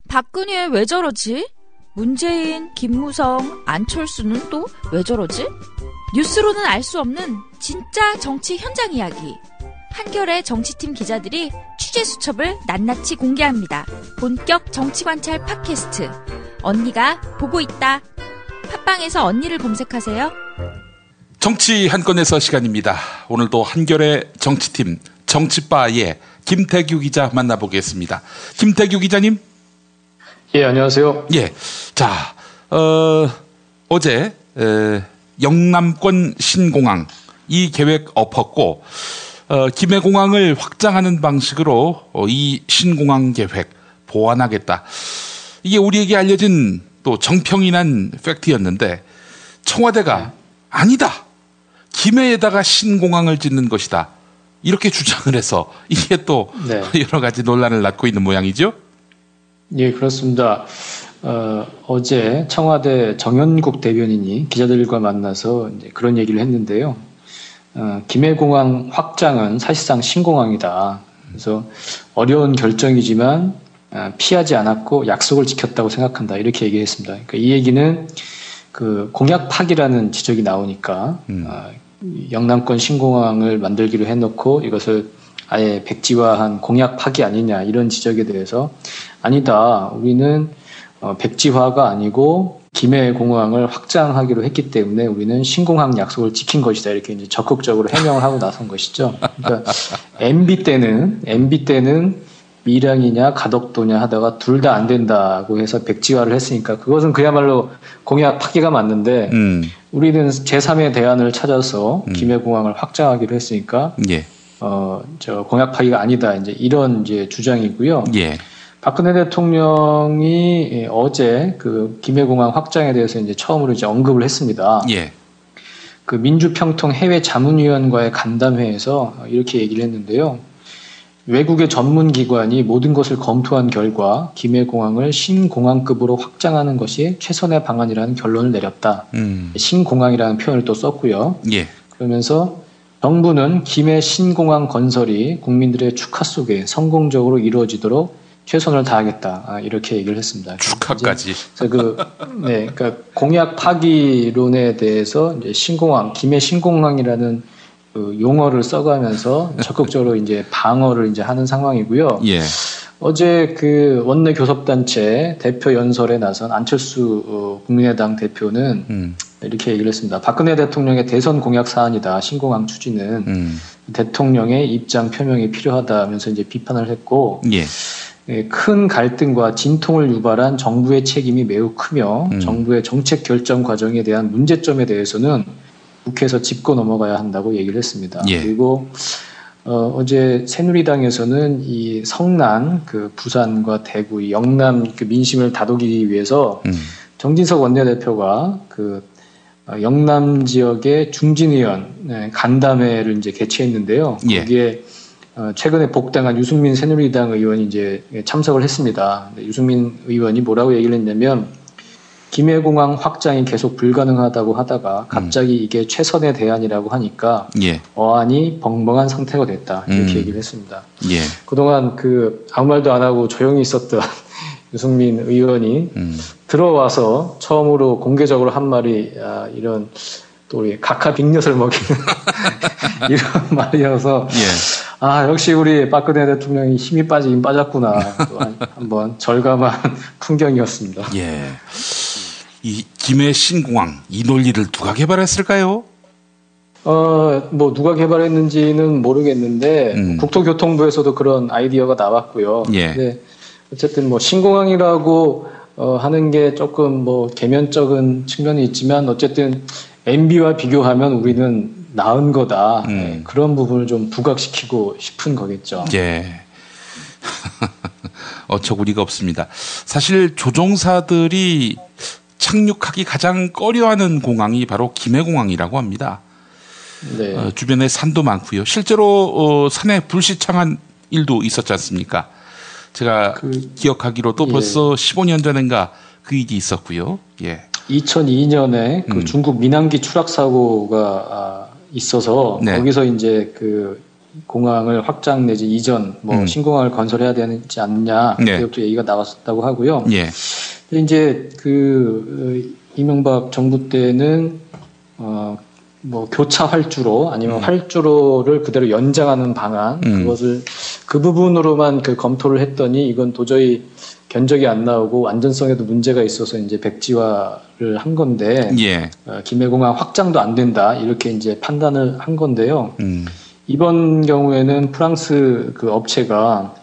박근혜 왜 저러지? 문재인, 김무성, 안철수는 또 왜 저러지? 뉴스로는 알 수 없는 진짜 정치 현장 이야기. 한겨레 정치팀 기자들이 취재 수첩을 낱낱이 공개합니다. 본격 정치관찰 팟캐스트. 언니가 보고 있다. 팟빵에서 언니를 검색하세요. 정치 한 건에서 시간입니다. 오늘도 한겨레 정치팀 정치바의 김태규 기자 만나보겠습니다. 김태규 기자님. 예, 안녕하세요. 예. 자, 어제 영남권 신공항 이 계획 엎었고 김해공항을 확장하는 방식으로 이 신공항 계획 보완하겠다. 이게 우리에게 알려진 또 정평이 난 팩트였는데 청와대가 아니다. 김해에다가 신공항을 짓는 것이다. 이렇게 주장을 해서 이게 또 여러 가지 논란을 낳고 있는 모양이죠? 예, 그렇습니다. 어제 청와대 정연국 대변인이 기자들과 만나서 이제 그런 얘기를 했는데요. 김해공항 확장은 사실상 신공항이다. 그래서 어려운 결정이지만 피하지 않았고 약속을 지켰다고 생각한다. 이렇게 얘기했습니다. 그러니까 이 얘기는 그 공약 파기라는 지적이 나오니까 영남권 신공항을 만들기로 해놓고 이것을 아예 백지화한 공약 파기 아니냐 이런 지적에 대해서 아니다. 우리는 백지화가 아니고 김해공항을 확장하기로 했기 때문에 우리는 신공항 약속을 지킨 것이다. 이렇게 이제 적극적으로 해명을 하고 나선 것이죠. 그러니까 MB 때는 밀양이냐 가덕도냐 하다가 둘 다 안 된다고 해서 백지화를 했으니까 그것은 그야말로 공약 파기가 맞는데 우리는 제3의 대안을 찾아서 김해공항을 확장하기로 했으니까 저 공약 파기가 아니다. 이제 이런 이제 주장이고요. 박근혜 대통령이 어제 그 김해공항 확장에 대해서 이제 처음으로 이제 언급을 했습니다. 그 민주평통 해외자문위원과의 간담회에서 이렇게 얘기를 했는데요. 외국의 전문기관이 모든 것을 검토한 결과 김해공항을 신공항급으로 확장하는 것이 최선의 방안이라는 결론을 내렸다. 신공항이라는 표현을 또 썼고요. 그러면서 정부는 김해 신공항 건설이 국민들의 축하 속에 성공적으로 이루어지도록 최선을 다하겠다. 이렇게 얘기를 했습니다. 축하까지. 그러니까 공약 파기론에 대해서 이제 신공항, 김해 신공항이라는 그 용어를 써가면서 적극적으로 이제 방어를 이제 하는 상황이고요. 어제 그 원내 교섭단체 대표 연설에 나선 안철수 국민의당 대표는 이렇게 얘기를 했습니다. 박근혜 대통령의 대선 공약 사안이다. 신공항 추진은 대통령의 입장 표명이 필요하다면서 이제 비판을 했고. 큰 갈등과 진통을 유발한 정부의 책임이 매우 크며 정부의 정책 결정 과정에 대한 문제점에 대해서는 국회에서 짚고 넘어가야 한다고 얘기를 했습니다. 그리고 어제 새누리당에서는 이 성난, 그 부산과 대구, 이 영남 그 민심을 다독이기 위해서 정진석 원내대표가 그 영남 지역의 중진 의원 간담회를 이제 개최했는데요. 거기에 최근에 복당한 유승민 새누리당 의원이 이제 참석을 했습니다. 유승민 의원이 뭐라고 얘기를 했냐면 김해공항 확장이 계속 불가능하다고 하다가 갑자기 이게 최선의 대안이라고 하니까 어안이 벙벙한 상태가 됐다. 이렇게 얘기를 했습니다. 그동안 그 아무 말도 안 하고 조용히 있었던 유승민 의원이 들어와서 처음으로 공개적으로 한 말이 이런 또 우리 각하 빅엿을 먹이는 이런 말이어서 역시 우리 박근혜 대통령이 힘이 빠지긴 빠졌구나. 또 한번 절감한 풍경이었습니다. 이 김해 신공항 이 논리를 누가 개발했을까요? 뭐 누가 개발했는지는 모르겠는데 국토교통부에서도 그런 아이디어가 나왔고요. 근데 어쨌든 뭐 신공항이라고 하는 게 조금 뭐 개면적인 측면이 있지만 어쨌든 MB와 비교하면 우리는 나은 거다. 그런 부분을 좀 부각시키고 싶은 거겠죠. 어처구니가 없습니다. 사실 조종사들이 착륙하기 가장 꺼려하는 공항이 바로 김해공항이라고 합니다. 주변에 산도 많고요. 실제로 산에 불시창한 일도 있었지 않습니까? 제가 기억하기로도 벌써 15년 전인가 그 일이 있었고요. 2002년에 그 중국 민항기 추락 사고가 있어서 거기서 이제 그 공항을 확장 내지 이전 뭐 신공항을 건설해야 되지 않느냐 그것도 얘기가 나왔었다고 하고요. 근데 이제 그 이명박 정부 때는 뭐 교차 활주로 아니면 활주로를 그대로 연장하는 방안 그것을 그 부분으로만 그 검토를 했더니 이건 도저히 견적이 안 나오고 안전성에도 문제가 있어서 이제 백지화를 한 건데 김해공항 확장도 안 된다 이렇게 이제 판단을 한 건데요. 이번 경우에는 프랑스 그 업체가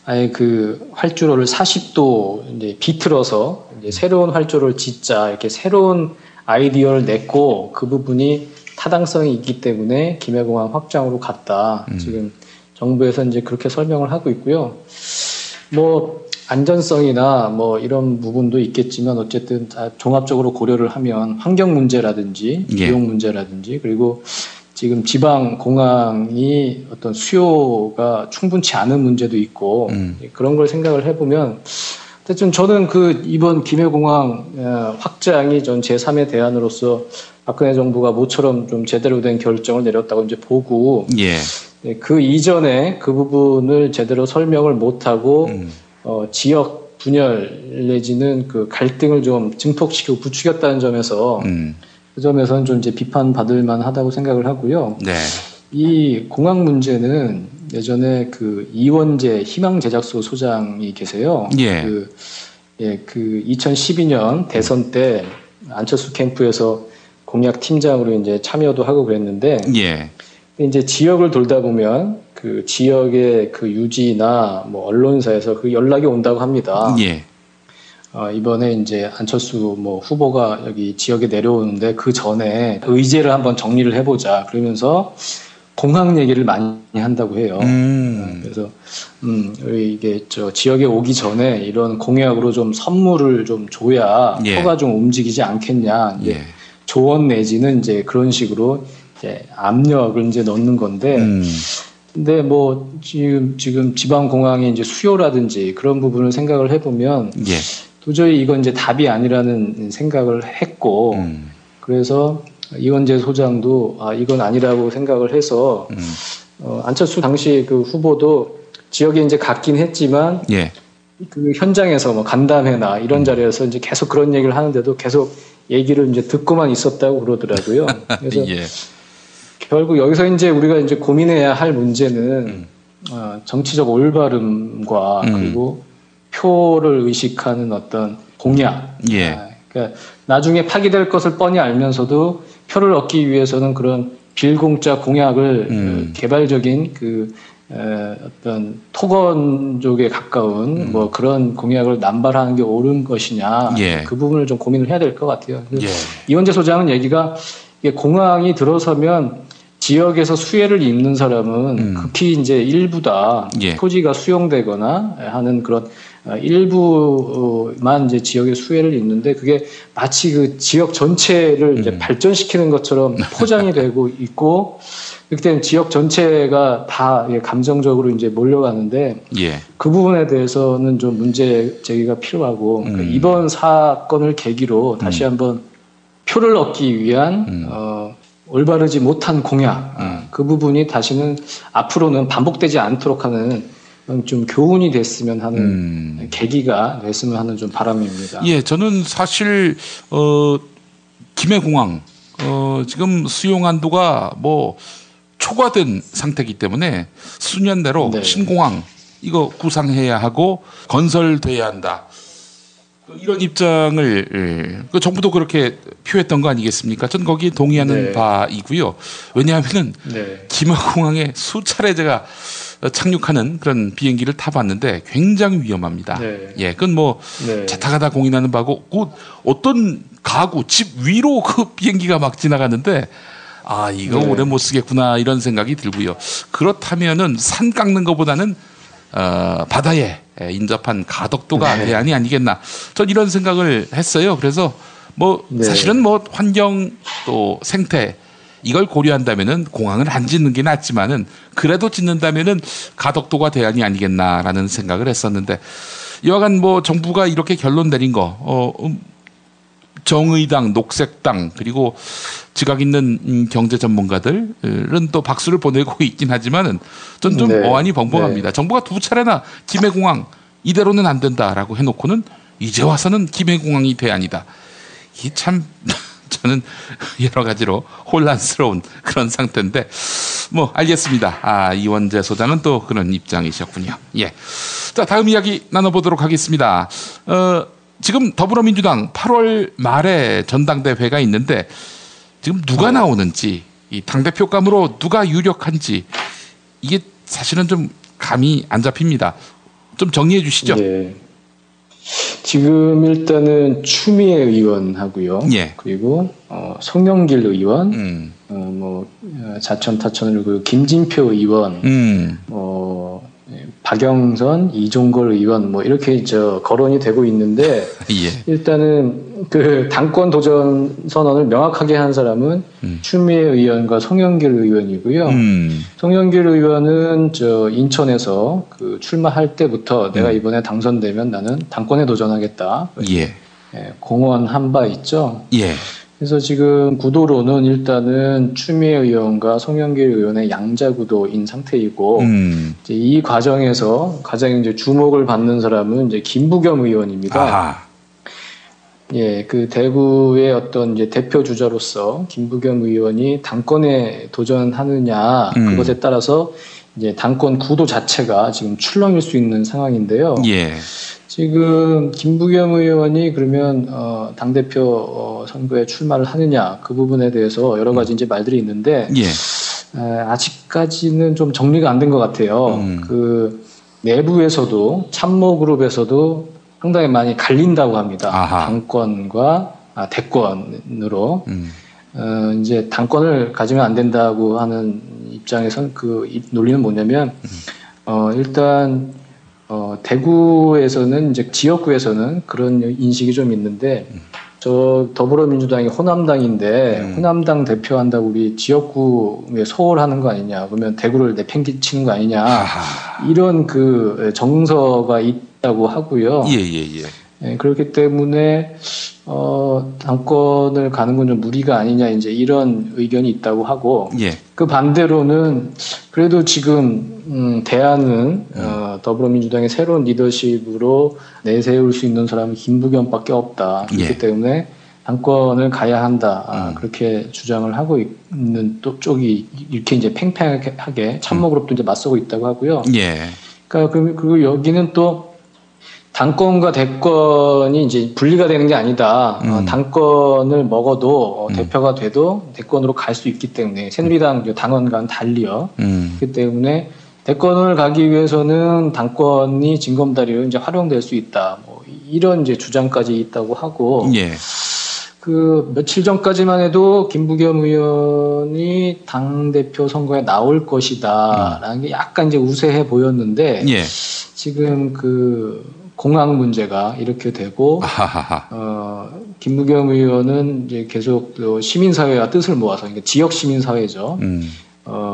아예 그 활주로를 40도 이제 비틀어서 이제 새로운 활주로를 짓자 이렇게 새로운 아이디어를 냈고 그 부분이 타당성이 있기 때문에 김해공항 확장으로 갔다. 지금 정부에서 이제 그렇게 설명을 하고 있고요. 뭐 안전성이나 뭐 이런 부분도 있겠지만 어쨌든 다 종합적으로 고려를 하면 환경 문제라든지 비용 문제라든지 그리고 지금 지방 공항이 어떤 수요가 충분치 않은 문제도 있고 그런 걸 생각을 해보면 어쨌든 저는 그 이번 김해공항 확장이 전 제3의 대안으로서 박근혜 정부가 모처럼 좀 제대로 된 결정을 내렸다고 이제 보고 그 이전에 그 부분을 제대로 설명을 못하고 지역 분열 내지는 그 갈등을 좀 증폭시키고 부추겼다는 점에서 그 점에서는 좀 이제 비판받을 만하다고 생각을 하고요. 이 공항 문제는 예전에 그 이원재 희망제작소 소장이 계세요. 그 예, 그 2012년 대선 때 안철수 캠프에서 공약 팀장으로 이제 참여도 하고 그랬는데, 예. 이제 지역을 돌다 보면 그 지역의 그 유지나 뭐 언론사에서 그 연락이 온다고 합니다. 예. 이번에 이제 안철수 뭐 후보가 여기 지역에 내려오는데 그 전에 의제를 한번 정리를 해보자 그러면서 공항 얘기를 많이 한다고 해요. 그래서 이게 저 지역에 오기 전에 이런 공약으로 좀 선물을 좀 줘야 예. 표가 좀 움직이지 않겠냐. 이제 조언 내지는 이제 그런 식으로 이제 압력을 이제 넣는 건데. 근데 뭐 지금 지방 공항의 이제 수요라든지 그런 부분을 생각을 해보면 예. 도저히 이건 이제 답이 아니라는 생각을 했고 그래서 이원재 소장도 이건 아니라고 생각을 해서 안철수 당시 그 후보도 지역에 이제 갔긴 했지만 예. 그 현장에서 뭐 간담회나 이런 자리에서 이제 계속 그런 얘기를 하는데도 계속 얘기를 이제 듣고만 있었다고 그러더라고요. 그래서 예. 결국 여기서 이제 우리가 이제 고민해야 할 문제는 정치적 올바름과 그리고 표를 의식하는 어떤 공약. 예. 그러니까 나중에 파기될 것을 뻔히 알면서도 표를 얻기 위해서는 그런 빌공짜 공약을 개발적인 그 어떤 토건족에 가까운 뭐 그런 공약을 남발하는 게 옳은 것이냐. 예. 그 부분을 좀 고민을 해야 될 것 같아요. 예. 이원재 소장은 얘기가 이게 공항이 들어서면 지역에서 수혜를 입는 사람은 극히 이제 일부다. 예. 토지가 수용되거나 하는 그런 일부만 이제 지역의 수혜를 입는데 그게 마치 그 지역 전체를 이제 발전시키는 것처럼 포장이 되고 있고 그렇기 때문에 지역 전체가 다 감정적으로 이제 몰려가는데 예. 그 부분에 대해서는 좀 문제 제기가 필요하고 그러니까 이번 사건을 계기로 다시 한번 표를 얻기 위한 올바르지 못한 공약 그 부분이 다시는 앞으로는 반복되지 않도록 하는 좀 교훈이 됐으면 하는 계기가 됐으면 하는 좀 바람입니다. 예, 저는 사실 김해공항 지금 수용 한도가 뭐 초과된 상태이기 때문에 수년 내로 네. 신공항 이거 구상해야 하고 건설돼야 한다. 이런 입장을 그 정부도 그렇게 표했던 거 아니겠습니까? 전 거기에 동의하는 네. 바이고요. 왜냐하면은 네. 김해공항에 수차례 제가 착륙하는 그런 비행기를 타봤는데 굉장히 위험합니다. 네. 예, 그건 뭐 네. 자타가다 공인하는 바고 곧 어떤 가구 집 위로 그 비행기가 막 지나가는데 이거 네. 오래 못 쓰겠구나 이런 생각이 들고요. 그렇다면은 산 깎는 것보다는 바다에 인접한 가덕도가 네. 대안이 아니겠나. 전 이런 생각을 했어요. 그래서 뭐 네. 사실은 뭐 환경 또 생태 이걸 고려한다면은 공항을 안 짓는 게 낫지만은 그래도 짓는다면은 가덕도가 대안이 아니겠나라는 생각을 했었는데 여하간 뭐 정부가 이렇게 결론 내린 거 정의당, 녹색당 그리고 지각 있는 경제 전문가들은 또 박수를 보내고 있긴 하지만은 전 좀 네. 어안이 벙벙합니다. 네. 정부가 두 차례나 김해공항 이대로는 안 된다라고 해놓고는 이제 와서는 김해공항이 대안이다. 이게 참 저는 여러 가지로 혼란스러운 그런 상태인데 뭐 알겠습니다. 이원재 소장은 또 그런 입장이셨군요. 예. 자, 다음 이야기 나눠보도록 하겠습니다. 지금 더불어민주당 8월 말에 전당대회가 있는데 지금 누가 나오는지 이 당대표감으로 누가 유력한지 이게 사실은 좀 감이 안 잡힙니다. 좀 정리해 주시죠. 네. 지금 일단은 추미애 의원하고요. 예. 그리고 송영길 의원, 자천 타천을 그리고 김진표 의원, 박영선, 이종걸 의원 이렇게 거론이 되고 있는데 예. 일단은 그 당권 도전 선언을 명확하게 한 사람은 추미애 의원과 송영길 의원이고요. 송영길 의원은 인천에서 그 출마할 때부터 내가 이번에 당선되면 나는 당권에 도전하겠다. 예. 공언한 바 있죠. 예. 그래서 지금 구도로는 일단은 추미애 의원과 송영길 의원의 양자구도인 상태이고 이제 이 과정에서 가장 이제 주목을 받는 사람은 이제 김부겸 의원입니다. 아하. 예, 그 대구의 어떤 이제 대표 주자로서 김부겸 의원이 당권에 도전하느냐 그것에 따라서 이제 당권 구도 자체가 지금 출렁일 수 있는 상황인데요. 예. 지금 김부겸 의원이 그러면 당대표 선거에 출마를 하느냐 그 부분에 대해서 여러 가지 이제 말들이 있는데 아직까지는 좀 정리가 안 된 것 같아요. 그 내부에서도 참모 그룹에서도 상당히 많이 갈린다고 합니다. 당권과 대권으로 이제 당권을 가지면 안 된다고 하는 입장에선 그 논리는 뭐냐면 일단 대구에서는 이제 지역구에서는 그런 인식이 좀 있는데 저 더불어민주당이 호남당인데 호남당 대표한다고 우리 지역구에 소홀하는 거 아니냐 그러면 대구를 내팽개치는 거 아니냐 이런 그 정서가 있다고 하고요. 그렇기 때문에 당권을 가는 건 좀 무리가 아니냐 이제 이런 의견이 있다고 하고 그 반대로는 그래도 지금 대안은 더불어민주당의 새로운 리더십으로 내세울 수 있는 사람은 김부겸밖에 없다. 그렇기 때문에 당권을 가야 한다. 그렇게 주장을 하고 있는 또 쪽이 이렇게 이제 팽팽하게 참모그룹도 이제 맞서고 있다고 하고요. 그러니까 그리고 여기는 또 당권과 대권이 이제 분리가 되는 게 아니다. 당권을 먹어도 대표가 돼도 대권으로 갈 수 있기 때문에 새누리당 당원과는 달리요. 그렇기 때문에 대권을 가기 위해서는 당권이 징검다리로 이제 활용될 수 있다. 뭐 이런 이제 주장까지 있다고 하고. 그 며칠 전까지만 해도 김부겸 의원이 당대표 선거에 나올 것이다라는 게 약간 이제 우세해 보였는데 지금 그 공항 문제가 이렇게 되고 김부겸 의원은 이제 계속 시민사회와 뜻을 모아서 그러니까 지역 시민사회죠.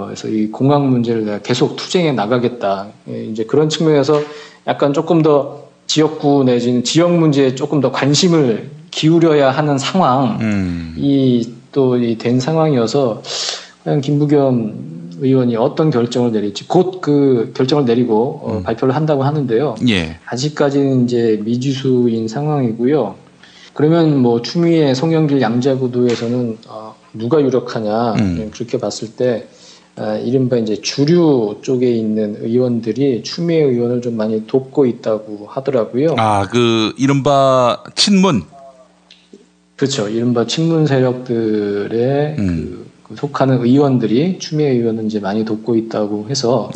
그래서 이 공항 문제를 내가 계속 투쟁해 나가겠다. 이제 그런 측면에서 약간 조금 더 지역구 내지는 지역 문제에 조금 더 관심을 기울여야 하는 상황이 또 된 상황이어서 과연 김부겸 의원이 어떤 결정을 내릴지 곧 그 결정을 내리고 발표를 한다고 하는데요. 아직까지는 이제 미지수인 상황이고요. 그러면 뭐 추미애, 송영길, 양자구도에서는 누가 유력하냐 그렇게 봤을 때 이른바 이제 주류 쪽에 있는 의원들이 추미애 의원을 좀 많이 돕고 있다고 하더라고요. 그 이른바 친문. 그렇죠. 이른바 친문 세력들의 그 속하는 의원들이 추미애 의원은 이제 많이 돕고 있다고 해서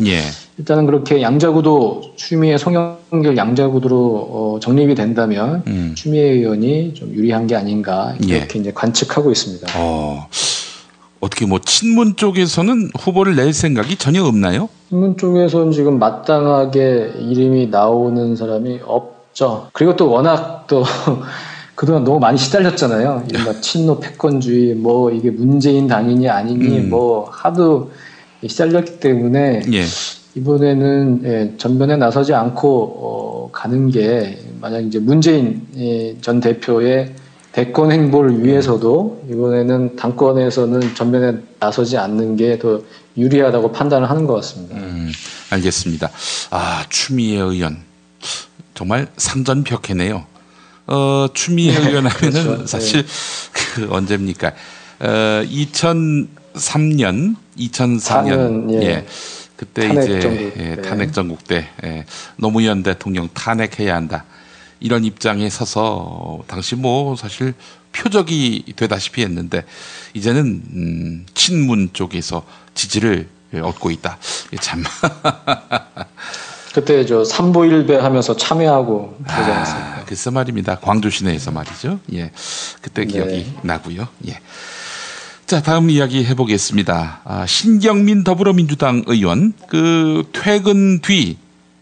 일단은 그렇게 양자구도 추미애, 송영길 양자구도로 정립이 된다면 추미애 의원이 좀 유리한 게 아닌가 이렇게 이제 관측하고 있습니다. 어떻게 뭐 친문 쪽에서는 후보를 낼 생각이 전혀 없나요? 친문 쪽에서는 지금 마땅하게 이름이 나오는 사람이 없죠. 그리고 또 워낙 또 그동안 너무 많이 시달렸잖아요. 이른바 친노 패권주의, 뭐 이게 문재인 당이니 아니니 뭐 하도 시달렸기 때문에 이번에는 전면에 나서지 않고 가는 게 만약 이제 문재인 전 대표의 대권 행보를 위해서도 이번에는 당권에서는 전면에 나서지 않는 게 더 유리하다고 판단을 하는 것 같습니다. 알겠습니다. 추미애 의원 정말 상전벽해네요. 추미애 의원 하면은 그렇죠. 사실 그 언제입니까? 2003년 그때 탄핵 이제 전국, 탄핵 전국 때 노무현 대통령 탄핵해야 한다 이런 입장에 서서 당시 뭐 사실 표적이 되다시피 했는데 이제는 친문 쪽에서 지지를 얻고 있다. 참. 그때 저 삼보일배 하면서 참여하고 그러지 않았습니까? 글쎄 말입니다. 광주 시내에서 말이죠. 그때 기억이 나고요. 자, 다음 이야기 해보겠습니다. 신경민 더불어민주당 의원 그 퇴근 뒤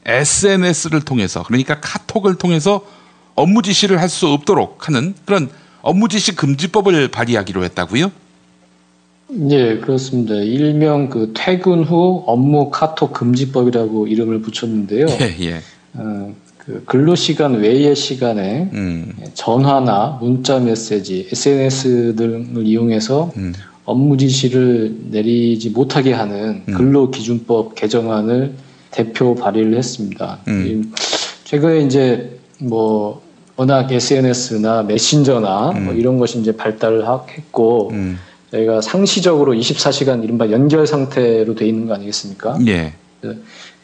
SNS를 통해서 그러니까 카톡을 통해서 업무 지시를 할 수 없도록 하는 그런 업무 지시 금지법을 발의하기로 했다고요? 그렇습니다. 일명 그 퇴근 후 업무 카톡 금지법이라고 이름을 붙였는데요. 그 근로시간 외의 시간에 전화나 문자 메시지, SNS 등을 이용해서 업무 지시를 내리지 못하게 하는 근로기준법 개정안을 대표 발의를 했습니다. 최근에 이제 뭐 워낙 SNS나 메신저나 뭐 이런 것이 이제 발달을 했고 저희가 상시적으로 24시간 이른바 연결 상태로 돼 있는 거 아니겠습니까?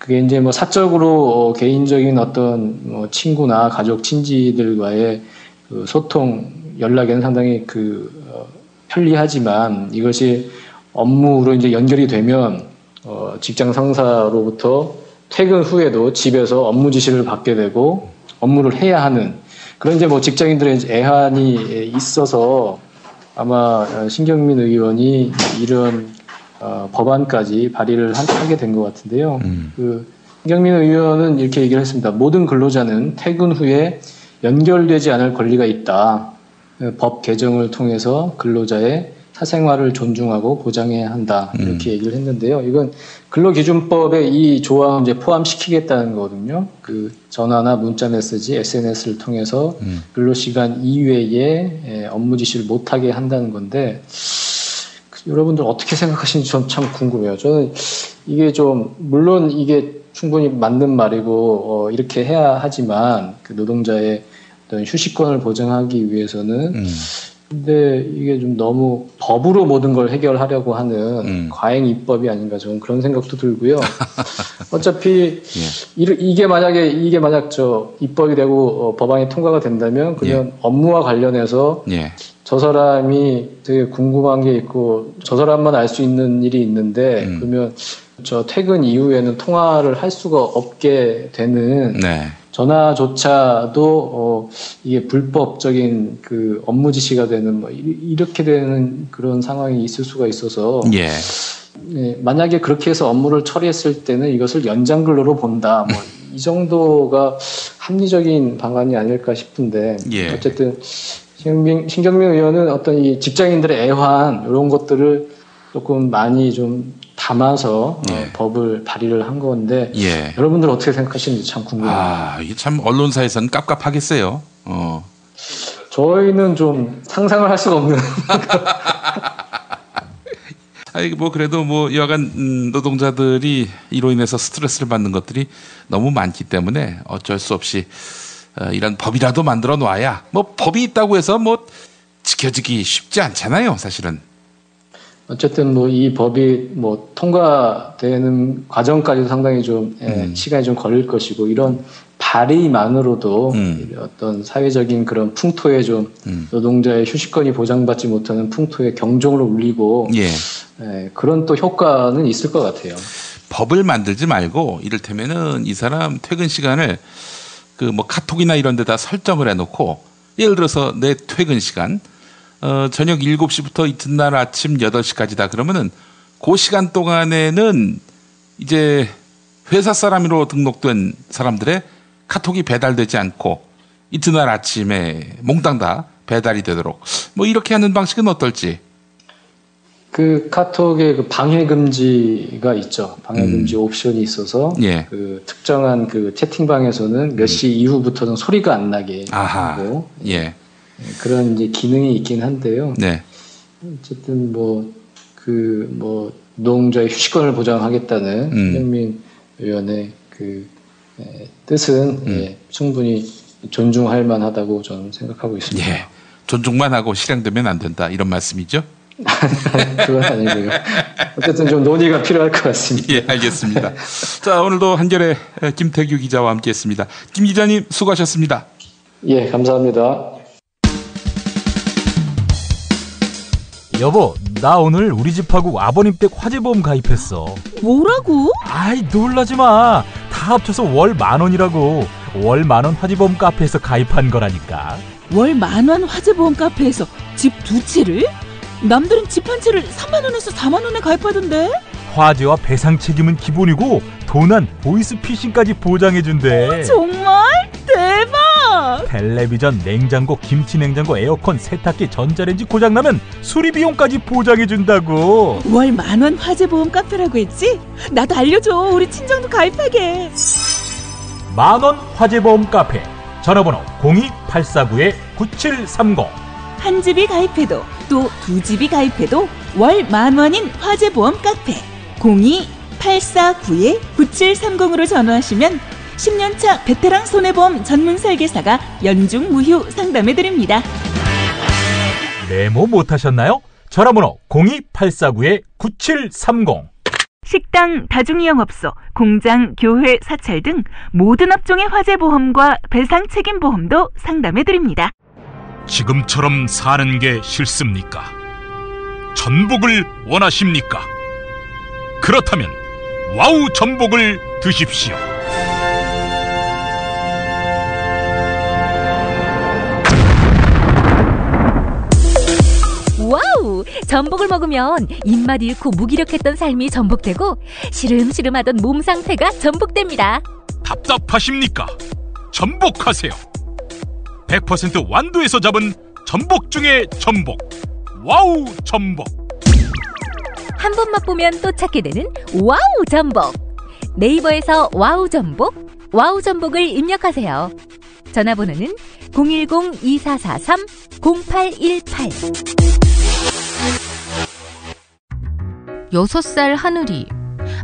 그게 이제 뭐 사적으로 개인적인 어떤 뭐 친구나 가족, 친지들과의 그 소통, 연락에는 상당히 편리하지만 이것이 업무로 이제 연결이 되면 직장 상사로부터 퇴근 후에도 집에서 업무 지시를 받게 되고 업무를 해야 하는 그런 이제 뭐 직장인들의 애환이 있어서 아마 신경민 의원이 이런 법안까지 발의를 하게 된 것 같은데요. 신경민 의원은 이렇게 얘기를 했습니다. 모든 근로자는 퇴근 후에 연결되지 않을 권리가 있다. 법 개정을 통해서 근로자의 사생활을 존중하고 보장해야 한다. 이렇게 얘기를 했는데요. 이건 근로기준법에 이 조항을 이제 포함시키겠다는 거거든요. 그 전화나 문자 메시지, SNS를 통해서 근로시간 이외에 업무 지시를 못하게 한다는 건데, 여러분들 어떻게 생각하시는지 전 참 궁금해요. 저는 이게 좀, 물론 이게 충분히 맞는 말이고, 이렇게 해야 하지만, 그 노동자의 어떤 휴식권을 보장하기 위해서는, 근데 이게 좀 너무 법으로 모든 걸 해결하려고 하는 과잉 입법이 아닌가 저는 그런 생각도 들고요. 어차피 이게 만약 저 입법이 되고 법안이 통과가 된다면 그러면 업무와 관련해서 저 사람이 되게 궁금한 게 있고 저 사람만 알 수 있는 일이 있는데 그러면 저 퇴근 이후에는 통화를 할 수가 없게 되는 전화조차도 이게 불법적인 그 업무 지시가 되는 뭐 이렇게 되는 그런 상황이 있을 수가 있어서 만약에 그렇게 해서 업무를 처리했을 때는 이것을 연장 근로로 본다. 뭐 이 정도가 합리적인 방안이 아닐까 싶은데 어쨌든 신경민 의원은 어떤 이 직장인들의 애환 이런 것들을 조금 많이 좀 담아서 법을 발의를 한 건데 여러분들 어떻게 생각하시는지 참 궁금해요. 이게 참 언론사에서는 깝깝하겠어요. 저희는 좀 상상을 할 수가 없는. 뭐 그래도 뭐 여간 노동자들이 이로 인해서 스트레스를 받는 것들이 너무 많기 때문에 어쩔 수 없이 이런 법이라도 만들어 놔야 뭐 법이 있다고 해서 뭐 지켜지기 쉽지 않잖아요, 사실은. 어쨌든 뭐 이 법이 뭐 통과되는 과정까지도 상당히 좀 시간이 좀 걸릴 것이고 이런 발의만으로도 어떤 사회적인 그런 풍토에 좀 노동자의 휴식권이 보장받지 못하는 풍토에 경종을 울리고 그런 또 효과는 있을 것 같아요. 법을 만들지 말고 이를테면은 이 사람 퇴근 시간을 그 뭐 카톡이나 이런 데다 설정을 해놓고 예를 들어서 내 퇴근 시간 저녁 7시부터 이튿날 아침 8시까지다 그러면은 그 시간 동안에는 이제 회사 사람으로 등록된 사람들의 카톡이 배달되지 않고 이튿날 아침에 몽땅 다 배달이 되도록 뭐 이렇게 하는 방식은 어떨지. 그 카톡에 그 방해 금지가 있죠. 방해 금지 옵션이 있어서 그 특정한 그 채팅방에서는 몇 시 이후부터는 소리가 안 나게 하고 그런 이제 기능이 있긴 한데요. 어쨌든 뭐 노동자의 휴식권을 보장하겠다는 신경민 의원의 그 뜻은 충분히 존중할 만하다고 저는 생각하고 있습니다. 존중만 하고 실행되면 안 된다 이런 말씀이죠? 그건 아니고요. 어쨌든 좀 논의가 필요할 것 같습니다. 알겠습니다. 자, 오늘도 한겨레 김태규 기자와 함께했습니다. 김 기자님 수고하셨습니다. 감사합니다. 여보, 나 오늘 우리 집하고 아버님 댁 화재보험 가입했어. 뭐라고? 아이, 놀라지 마. 다 합쳐서 월 10,000원이라고. 월 10,000원 화재보험 카페에서 가입한 거라니까. 월 10,000원 화재보험 카페에서 집 2채를? 남들은 집 한 채를 30,000원에서 40,000원에 가입하던데? 화재와 배상 책임은 기본이고 도난, 보이스피싱까지 보장해준대. 정말? 대박! 텔레비전, 냉장고, 김치냉장고, 에어컨, 세탁기, 전자레인지 고장나면 수리비용까지 보장해준다고. 월 10,000원 화재보험 카페라고 했지? 나도 알려줘. 우리 친정도 가입하게. 10,000원 화재보험 카페. 전화번호 02849-9730. 한 집이 가입해도 또 두 집이 가입해도 월 10,000원인 화재보험 카페 02849-9730으로 전화하시면 10년차 베테랑 손해보험 전문 설계사가 연중 무휴 상담해드립니다. 메모 못하셨나요? 전화번호 02849-9730. 식당, 다중이용업소, 공장, 교회, 사찰 등 모든 업종의 화재보험과 배상 책임보험도 상담해드립니다. 지금처럼 사는 게 싫습니까? 전복을 원하십니까? 그렇다면 와우 전복을 드십시오. 와우! 전복을 먹으면 입맛 잃고 무기력했던 삶이 전복되고 시름시름하던 몸 상태가 전복됩니다. 답답하십니까? 전복하세요. 100% 완도에서 잡은 전복 중에 전복. 와우 전복. 한 번 맛보면 또 찾게 되는 와우 전복. 네이버에서 와우 전복, 와우 전복을 입력하세요. 전화번호는 010-2443-0818. 6살 하늘이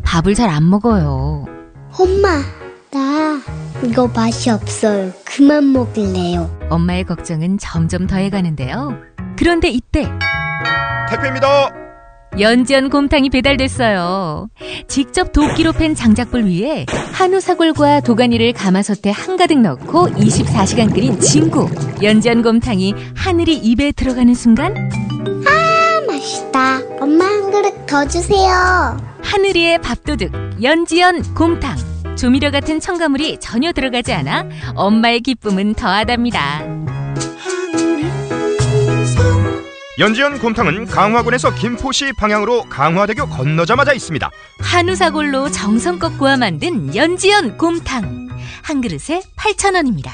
밥을 잘 안 먹어요. 엄마, 나 이거 맛이 없어요. 그만 먹을래요. 엄마의 걱정은 점점 더해가는데요. 그런데 이때 택배입니다. 연지연 곰탕이 배달됐어요. 직접 도끼로 팬 장작불 위에 한우 사골과 도가니를 가마솥에 한가득 넣고 24시간 끓인 진구. 연지연 곰탕이 하늘이 입에 들어가는 순간 맛있다. 엄마 한 그릇 더 주세요. 하늘이의 밥도둑 연지연 곰탕. 조미료 같은 첨가물이 전혀 들어가지 않아 엄마의 기쁨은 더하답니다. 연지연 곰탕은 강화군에서 김포시 방향으로 강화대교 건너자마자 있습니다. 한우 사골로 정성껏 구워 만든 연지연 곰탕. 한 그릇에 8,000원입니다.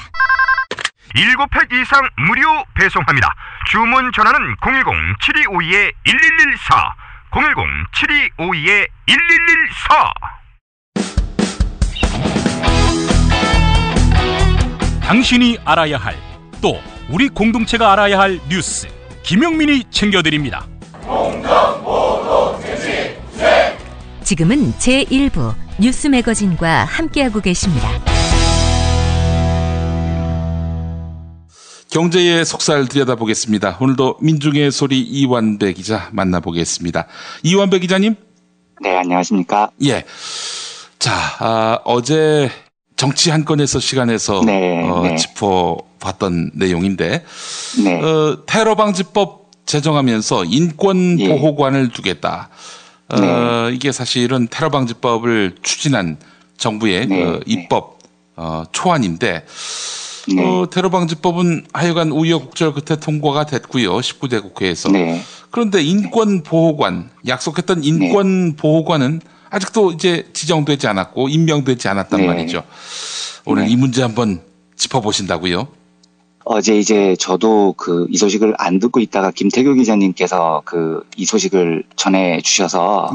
7팩 이상 무료 배송합니다. 주문 전화는 010-7252-1114 010-7252-1114. 당신이 알아야 할, 또 우리 공동체가 알아야 할 뉴스, 김용민이 챙겨드립니다. 지금은 제1부 뉴스 매거진과 함께하고 계십니다. 경제의 속살 들여다보겠습니다. 오늘도 민중의 소리 이완배 기자 만나보겠습니다. 이완배 기자님. 네, 안녕하십니까. 예. 자, 어제 정치 한 건에서 시간에서 짚어봤던 내용인데 테러 방지법 제정하면서 인권 보호관을 두겠다. 이게 사실은 테러 방지법을 추진한 정부의 입법 초안인데 테러 방지법은 하여간 우여곡절 끝에 통과가 됐고요. 19대 국회에서. 그런데 인권 보호관, 약속했던 인권 보호관은 아직도 이제 지정되지 않았고 임명되지 않았단 말이죠. 오늘 이 문제 한번 짚어보신다고요? 어제 이제 저도 이 소식을 안 듣고 있다가 김태교 기자님께서 이 소식을 전해 주셔서.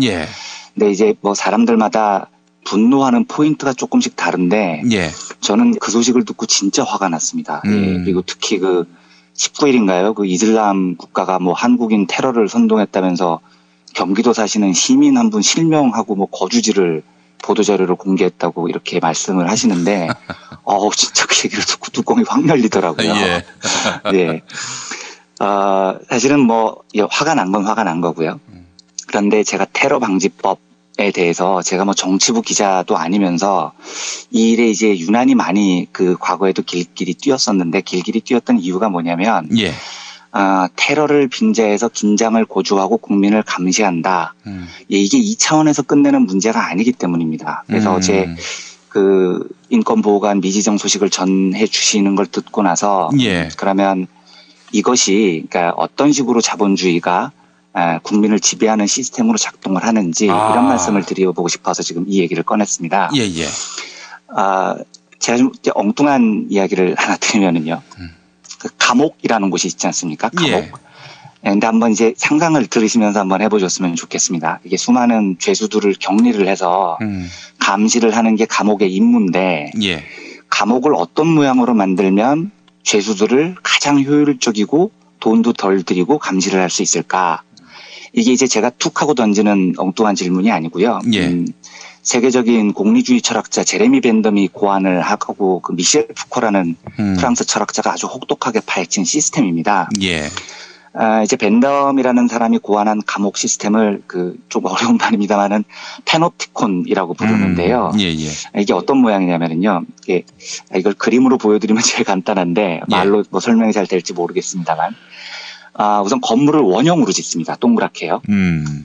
근데 이제 뭐 사람들마다 분노하는 포인트가 조금씩 다른데. 저는 그 소식을 듣고 진짜 화가 났습니다. 그리고 특히 19일인가요? 이슬람 국가가 뭐 한국인 테러를 선동했다면서 경기도 사시는 시민 한 분 실명하고 뭐 거주지를 보도자료로 공개했다고 이렇게 말씀을 하시는데, 진짜 그 얘기를 듣고 뚜껑이 확 열리더라고요. 사실은 화가 난 건 화가 난 거고요. 그런데 제가 테러 방지법에 대해서 제가 뭐 정치부 기자도 아니면서 이 일에 이제 유난히 많이 과거에도 길길이 뛰었었는데 길길이 뛰었던 이유가 뭐냐면, 테러를 빙자해서 긴장을 고조하고 국민을 감시한다. 이게 이 차원에서 끝내는 문제가 아니기 때문입니다. 그래서 어제 인권보호관 미지정 소식을 전해 주시는 걸 듣고 나서 그러면 이것이 그러니까 어떤 식으로 자본주의가 국민을 지배하는 시스템으로 작동을 하는지 이런 말씀을 드려보고 싶어서 지금 이 얘기를 꺼냈습니다. 제가 좀 엉뚱한 이야기를 하나 드리면은요. 감옥이라는 곳이 있지 않습니까? 감옥. 근데 한번 이제 상상을 들으시면서 한번 해보셨으면 좋겠습니다. 이게 수많은 죄수들을 격리를 해서 감시를 하는 게 감옥의 임무인데 감옥을 어떤 모양으로 만들면 죄수들을 가장 효율적이고 돈도 덜 들이고 감시를 할 수 있을까? 이게 이제 제가 툭 하고 던지는 엉뚱한 질문이 아니고요. 세계적인 공리주의 철학자 제레미 벤덤이 고안을 하고 미셸 푸코라는 프랑스 철학자가 아주 혹독하게 파헤친 시스템입니다. 이제 벤덤이라는 사람이 고안한 감옥 시스템을 좀 어려운 말입니다만은 페놉티콘이라고 부르는데요. 이게 어떤 모양이냐면요. 이걸 그림으로 보여드리면 제일 간단한데 말로 뭐 설명이 잘 될지 모르겠습니다만. 우선 건물을 원형으로 짓습니다. 동그랗게요.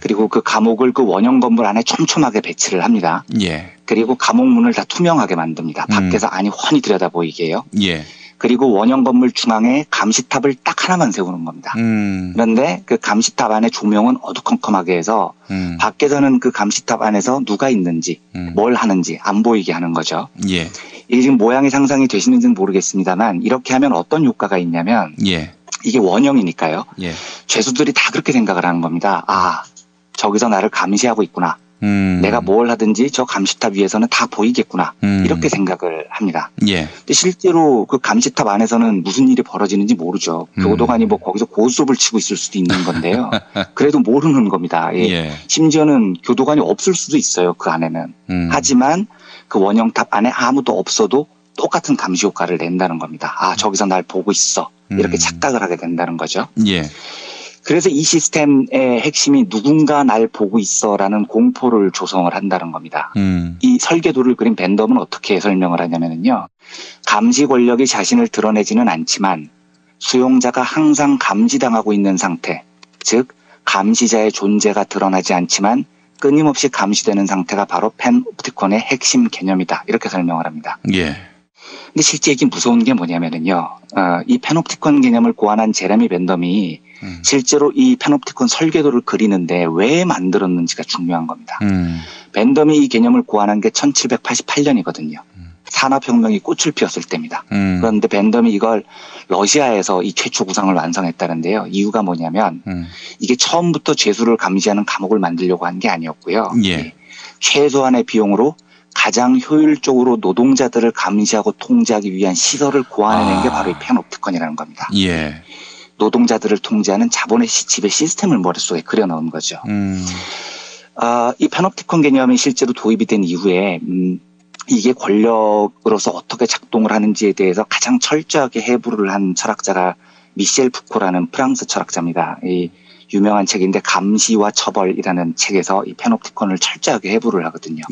그리고 그 감옥을 그 원형 건물 안에 촘촘하게 배치를 합니다. 그리고 감옥 문을 다 투명하게 만듭니다. 밖에서 안이 훤히 들여다 보이게요. 그리고 원형 건물 중앙에 감시탑을 딱 하나만 세우는 겁니다. 그런데 그 감시탑 안에 조명은 어두컴컴하게 해서 밖에서는 그 감시탑 안에서 누가 있는지 뭘 하는지 안 보이게 하는 거죠. 이게 지금 모양이 상상이 되시는지는 모르겠습니다만 이렇게 하면 어떤 효과가 있냐면 이게 원형이니까요. 죄수들이 다 그렇게 생각을 하는 겁니다. 저기서 나를 감시하고 있구나. 내가 뭘 하든지 저 감시탑 위에서는 다 보이겠구나. 이렇게 생각을 합니다. 근데 실제로 그 감시탑 안에서는 무슨 일이 벌어지는지 모르죠. 교도관이 뭐 거기서 고스톱을 치고 있을 수도 있는 건데요. 그래도 모르는 겁니다. 심지어는 교도관이 없을 수도 있어요. 그 안에는. 하지만 그 원형탑 안에 아무도 없어도 똑같은 감시 효과를 낸다는 겁니다. 저기서 날 보고 있어. 이렇게 착각을 하게 된다는 거죠. 그래서 이 시스템의 핵심이 누군가 날 보고 있어라는 공포를 조성을 한다는 겁니다. 이 설계도를 그린 벤덤은 어떻게 설명을 하냐면요. 감시 권력이 자신을 드러내지는 않지만 수용자가 항상 감시당하고 있는 상태, 즉 감시자의 존재가 드러나지 않지만 끊임없이 감시되는 상태가 바로 페놉티콘의 핵심 개념이다. 이렇게 설명을 합니다. 근데 실제 이게 무서운 게 뭐냐면요. 이 페놉티콘 개념을 고안한 제레미 벤덤이 실제로 이 페놉티콘 설계도를 그리는데 왜 만들었는지가 중요한 겁니다. 벤덤이 이 개념을 고안한 게 1788년이거든요. 산업혁명이 꽃을 피웠을 때입니다. 그런데 벤덤이 이걸 러시아에서 이 최초 구상을 완성했다는데요. 이유가 뭐냐면 이게 처음부터 죄수를 감시하는 감옥을 만들려고 한 게 아니었고요. 최소한의 비용으로 가장 효율적으로 노동자들을 감시하고 통제하기 위한 시설을 고안해낸 게 바로 이 페놉티콘이라는 겁니다. 노동자들을 통제하는 자본의 지배 시스템을 머릿속에 그려넣은 거죠. 이 페놉티콘 개념이 실제로 도입이 된 이후에 이게 권력으로서 어떻게 작동을 하는지에 대해서 가장 철저하게 해부를 한 철학자가 미셸 푸코라는 프랑스 철학자입니다. 이 유명한 책인데 감시와 처벌이라는 책에서 이 페놉티콘을 철저하게 해부를 하거든요.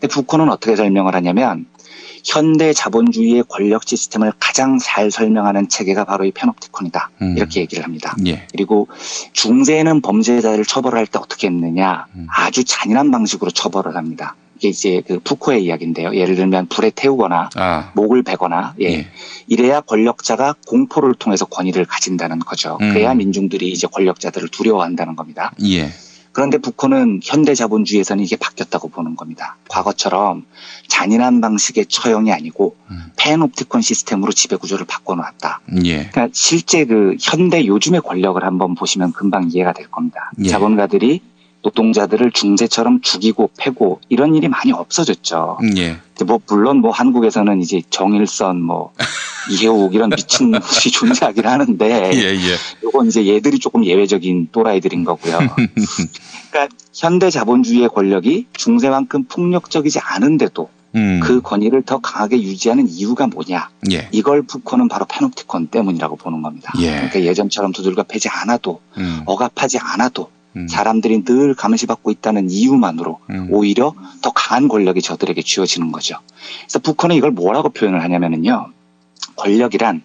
근데 푸코는 어떻게 설명을 하냐면 현대 자본주의의 권력 시스템을 가장 잘 설명하는 체계가 바로 이 페놉티콘이다. 이렇게 얘기를 합니다. 그리고 중세에는 범죄자를 처벌할 때 어떻게 했느냐. 아주 잔인한 방식으로 처벌을 합니다. 이게 이제 그 푸코의 이야기인데요. 예를 들면 불에 태우거나 목을 베거나 이래야 권력자가 공포를 통해서 권위를 가진다는 거죠. 그래야 민중들이 이제 권력자들을 두려워한다는 겁니다. 그런데 푸코는 현대 자본주의에서는 이게 바뀌었다고 보는 겁니다. 과거처럼 잔인한 방식의 처형이 아니고 페놉티콘 시스템으로 지배구조를 바꿔놓았다. 그러니까 실제 그 현대 요즘의 권력을 한번 보시면 금방 이해가 될 겁니다. 자본가들이 노동자들을 중세처럼 죽이고 패고 이런 일이 많이 없어졌죠. 뭐 물론 뭐 한국에서는 이제 정일선 뭐 이해욱 이런 미친 놈들이 존재하긴 하는데 이건 이제 얘들이 조금 예외적인 또라이들인 거고요. 그러니까 현대 자본주의의 권력이 중세만큼 폭력적이지 않은데도 그 권위를 더 강하게 유지하는 이유가 뭐냐. 이걸 푸코는 바로 페놉티콘 때문이라고 보는 겁니다. 그러니까 예전처럼 두들겨 패지 않아도 억압하지 않아도 사람들이 늘 감시받고 있다는 이유만으로 오히려 더 강한 권력이 저들에게 쥐어지는 거죠. 그래서 푸코는 이걸 뭐라고 표현을 하냐면요. 권력이란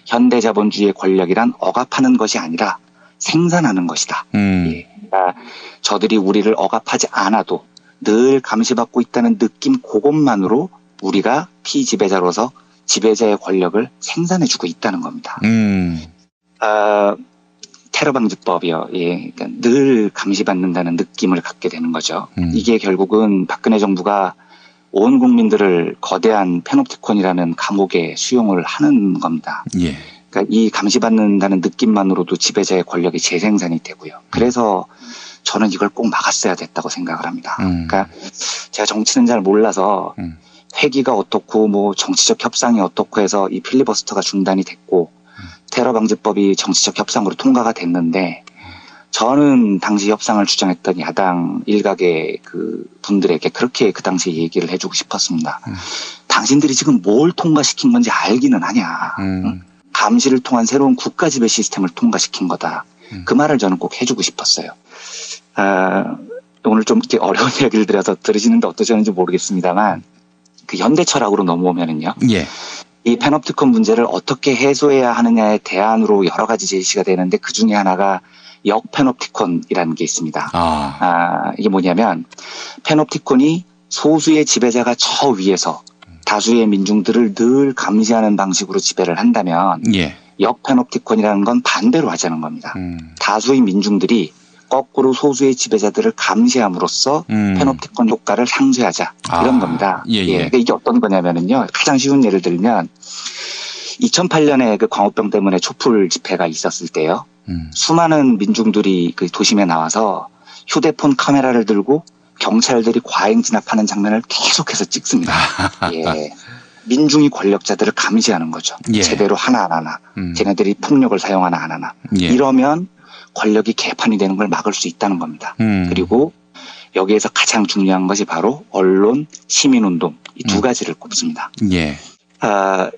현대 자본주의의 권력이란 억압하는 것이 아니라 생산하는 것이다. 그러니까 저들이 우리를 억압하지 않아도 늘 감시받고 있다는 느낌 그것만으로 우리가 피지배자로서 지배자의 권력을 생산해주고 있다는 겁니다. 테러방지법이요. 그러니까 늘 감시받는다는 느낌을 갖게 되는 거죠. 이게 결국은 박근혜 정부가 온 국민들을 거대한 페놉티콘이라는 감옥에 수용을 하는 겁니다. 그러니까 이 감시받는다는 느낌만으로도 지배자의 권력이 재생산이 되고요. 그래서 저는 이걸 꼭 막았어야 됐다고 생각을 합니다. 그러니까 제가 정치는 잘 몰라서 회기가 어떻고 뭐 정치적 협상이 어떻고 해서 이 필리버스터가 중단이 됐고 테러방지법이 정치적 협상으로 통과가 됐는데 저는 당시 협상을 주장했던 야당 일각의 그 분들에게 그렇게 그 당시에 얘기를 해주고 싶었습니다. 당신들이 지금 뭘 통과시킨 건지 알기는 하냐. 감시를 통한 새로운 국가 지배 시스템을 통과시킨 거다. 그 말을 저는 꼭 해주고 싶었어요. 오늘 좀 이렇게 어려운 이야기를 드려서 들으시는데 어떠셨는지 모르겠습니다만 그 현대 철학으로 넘어오면은요. 예. 이 패놉티콘 문제를 어떻게 해소해야 하느냐의 대안으로 여러 가지 제시가 되는데 그 중에 하나가 역패놉티콘이라는 게 있습니다. 이게 뭐냐면 패놉티콘이 소수의 지배자가 저 위에서 다수의 민중들을 늘 감시하는 방식으로 지배를 한다면 예. 역패놉티콘이라는 건 반대로 하자는 겁니다. 다수의 민중들이 거꾸로 소수의 지배자들을 감시함으로써 패놉티콘 효과를 상쇄하자 이런 겁니다. 예. 그러니까 이게 어떤 거냐면은요. 가장 쉬운 예를 들면 2008년에 그 광우병 때문에 촛불 집회가 있었을 때요. 수많은 민중들이 그 도심에 나와서 휴대폰 카메라를 들고 경찰들이 과잉 진압하는 장면을 계속해서 찍습니다. 예. 민중이 권력자들을 감시하는 거죠. 예. 제대로 하나하나. 걔네들이 폭력을 사용하나 안 하나. 예. 이러면 권력이 개판이 되는 걸 막을 수 있다는 겁니다. 그리고 여기에서 가장 중요한 것이 바로 언론, 시민운동 이 두 가지를 꼽습니다. 예.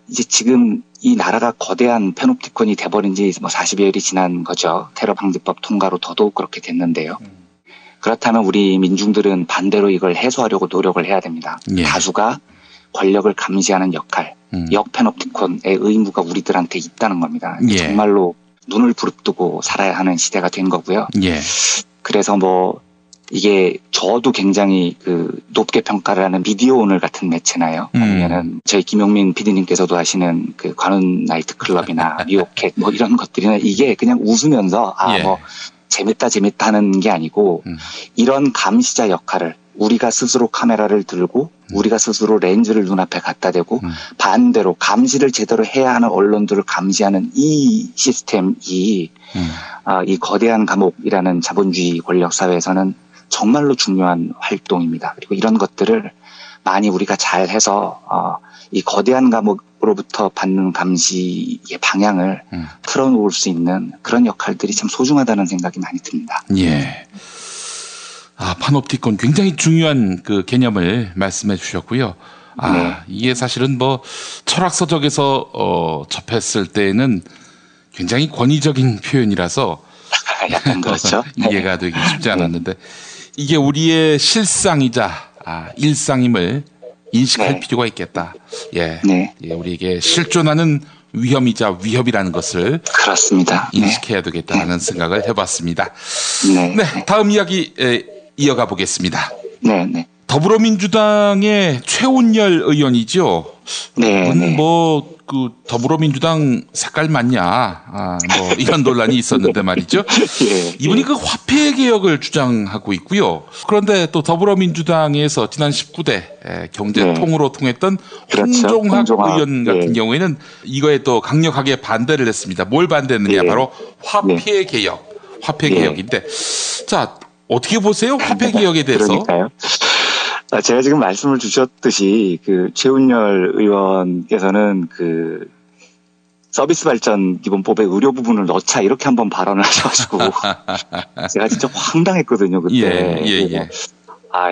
이제 지금 이 나라가 거대한 패놉티콘이 돼버린 지 뭐 40여일이 지난 거죠. 테러 방지법 통과로 더더욱 그렇게 됐는데요. 그렇다면 우리 민중들은 반대로 이걸 해소하려고 노력을 해야 됩니다. 예. 다수가 권력을 감시하는 역할, 역패놉티콘의 의무가 우리들한테 있다는 겁니다. 예. 정말로 눈을 부릅뜨고 살아야 하는 시대가 된 거고요. 예. 그래서 뭐 이게 저도 굉장히 그 높게 평가를 하는 미디어 오늘 같은 매체나요. 아니면은 저희 김용민 PD님께서도 하시는 그 관훈 나이트클럽이나 미오캣 뭐 이런 것들이나 이게 그냥 웃으면서 예. 뭐 재밌다 하는 게 아니고 이런 감시자 역할을 우리가 스스로 카메라를 들고 우리가 스스로 렌즈를 눈앞에 갖다 대고 반대로 감시를 제대로 해야 하는 언론들을 감시하는 이 시스템이 이 거대한 감옥이라는 자본주의 권력 사회에서는 정말로 중요한 활동입니다. 그리고 이런 것들을 많이 우리가 잘 해서 이 거대한 감옥으로부터 받는 감시의 방향을 틀어놓을 수 있는 그런 역할들이 참 소중하다는 생각이 많이 듭니다. 예. 패놉티콘 굉장히 중요한 그 개념을 말씀해 주셨고요. 네. 이게 사실은 뭐 철학서적에서 접했을 때는 굉장히 권위적인 표현이라서 약간 그렇죠. 이해가 되기 쉽지 않았는데 이게 우리의 실상이자 일상임을 인식할 필요가 있겠다. 예. 예, 우리에게 실존하는 위험이자 위협이라는 것을 그렇습니다. 인식해야 되겠다는 생각을 해봤습니다. 네. 다음 이야기 이어가 보겠습니다. 네. 더불어민주당의 최운열 의원이죠. 네. 뭐 그 더불어민주당 색깔 맞냐? 뭐 이런 논란이 있었는데 말이죠. 이분이 그 화폐 개혁을 주장하고 있고요. 그런데 또 더불어민주당에서 지난 19대 경제 통으로 통했던 홍종학 의원 같은 경우에는 이거에 또 강력하게 반대를 했습니다. 뭘 반대했느냐? 바로 화폐 개혁. 화폐 개혁인데 자 어떻게 보세요? 화폐 개혁에 대해서? 그러니까요. 제가 지금 말씀을 주셨듯이 그 최운열 의원께서는 그 서비스 발전 기본법의 의료 부분을 넣자 이렇게 한번 발언을 하셔가지고 제가 진짜 황당했거든요 그때. 예.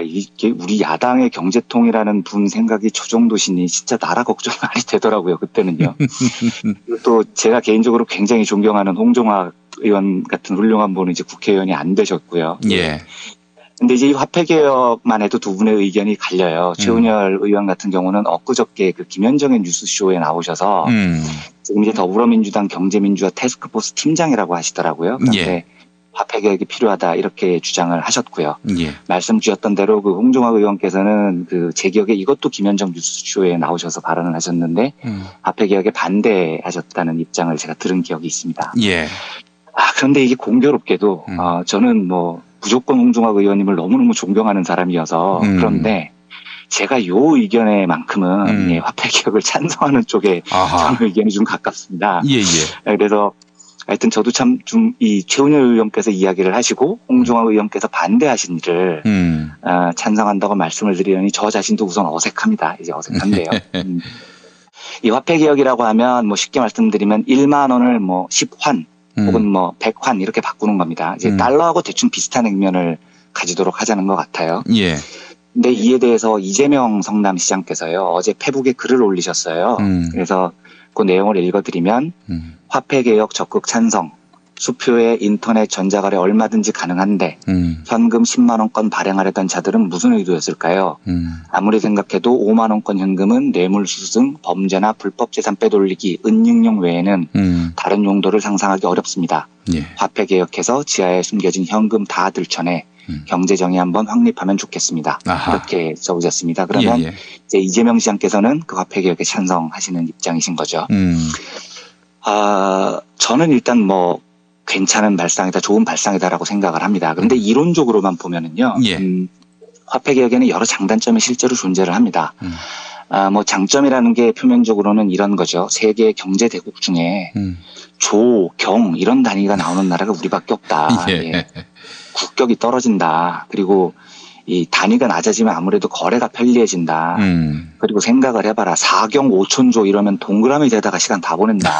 이게 우리 야당의 경제통이라는 분 생각이 저 정도시니 진짜 나라 걱정이 많이 되더라고요 그때는요. 또 제가 개인적으로 굉장히 존경하는 홍종학 의원 같은 훌륭한 분은 이제 국회의원이 안 되셨고요. 예. 근데 이제 이 화폐 개혁만 해도 두 분의 의견이 갈려요. 최운열 의원 같은 경우는 엊그저께 그 김현정의 뉴스쇼에 나오셔서 지금 이제 더불어민주당 경제민주화 태스크포스 팀장이라고 하시더라고요. 그런데 화폐 개혁이 필요하다 이렇게 주장을 하셨고요. 말씀 주셨던 대로 그 홍종학 의원께서는 그 제 기억에 이것도 김현정 뉴스쇼에 나오셔서 발언을 하셨는데 화폐 개혁에 반대하셨다는 입장을 제가 들은 기억이 있습니다. 그런데 이게 공교롭게도 저는 뭐 무조건 홍종학 의원님을 너무너무 존경하는 사람이어서 그런데 제가 요 의견에만큼은 화폐 개혁을 찬성하는 쪽에 저는 의견이 좀 가깝습니다. 그래서 하여튼 저도 참 좀 이 최운열 의원께서 이야기를 하시고 홍종학 의원께서 반대하신 일을 찬성한다고 말씀을 드리려니 저 자신도 우선 어색합니다. 이제 어색한데요. 이 화폐 개혁이라고 하면 뭐 쉽게 말씀드리면 1만 원을 뭐 10환 혹은 뭐 100환 이렇게 바꾸는 겁니다. 이제 달러하고 대충 비슷한 액면을 가지도록 하자는 것 같아요. 근데 이에 대해서 이재명 성남시장께서요, 어제 페북에 글을 올리셨어요. 그래서 그 내용을 읽어드리면, 화폐개혁 적극 찬성, 수표에 인터넷 전자거래 얼마든지 가능한데, 현금 10만원권 발행하려던 자들은 무슨 의도였을까요? 아무리 생각해도 5만원권 현금은 뇌물수수 등 범죄나 불법재산 빼돌리기, 은닉용 외에는 다른 용도를 상상하기 어렵습니다. 예. 화폐개혁해서 지하에 숨겨진 현금 다 들춰내 경제정의 한번 확립하면 좋겠습니다. 아하. 이렇게 써오셨습니다. 그러면 이제 이재명 시장께서는 그 화폐개혁에 찬성하시는 입장이신 거죠. 저는 일단 뭐 괜찮은 발상이다, 좋은 발상이다라고 생각을 합니다. 그런데 이론적으로만 보면은요, 화폐개혁에는 여러 장단점이 실제로 존재를 합니다. 뭐 장점이라는 게 표면적으로는 이런 거죠. 세계 경제 대국 중에 조, 경 이런 단위가 나오는 나라가 우리밖에 없다. 예. 국격이 떨어진다. 그리고 이 단위가 낮아지면 아무래도 거래가 편리해진다. 그리고 생각을 해봐라. 4경 5천조 이러면 동그라미 재다가 시간 다 보낸다.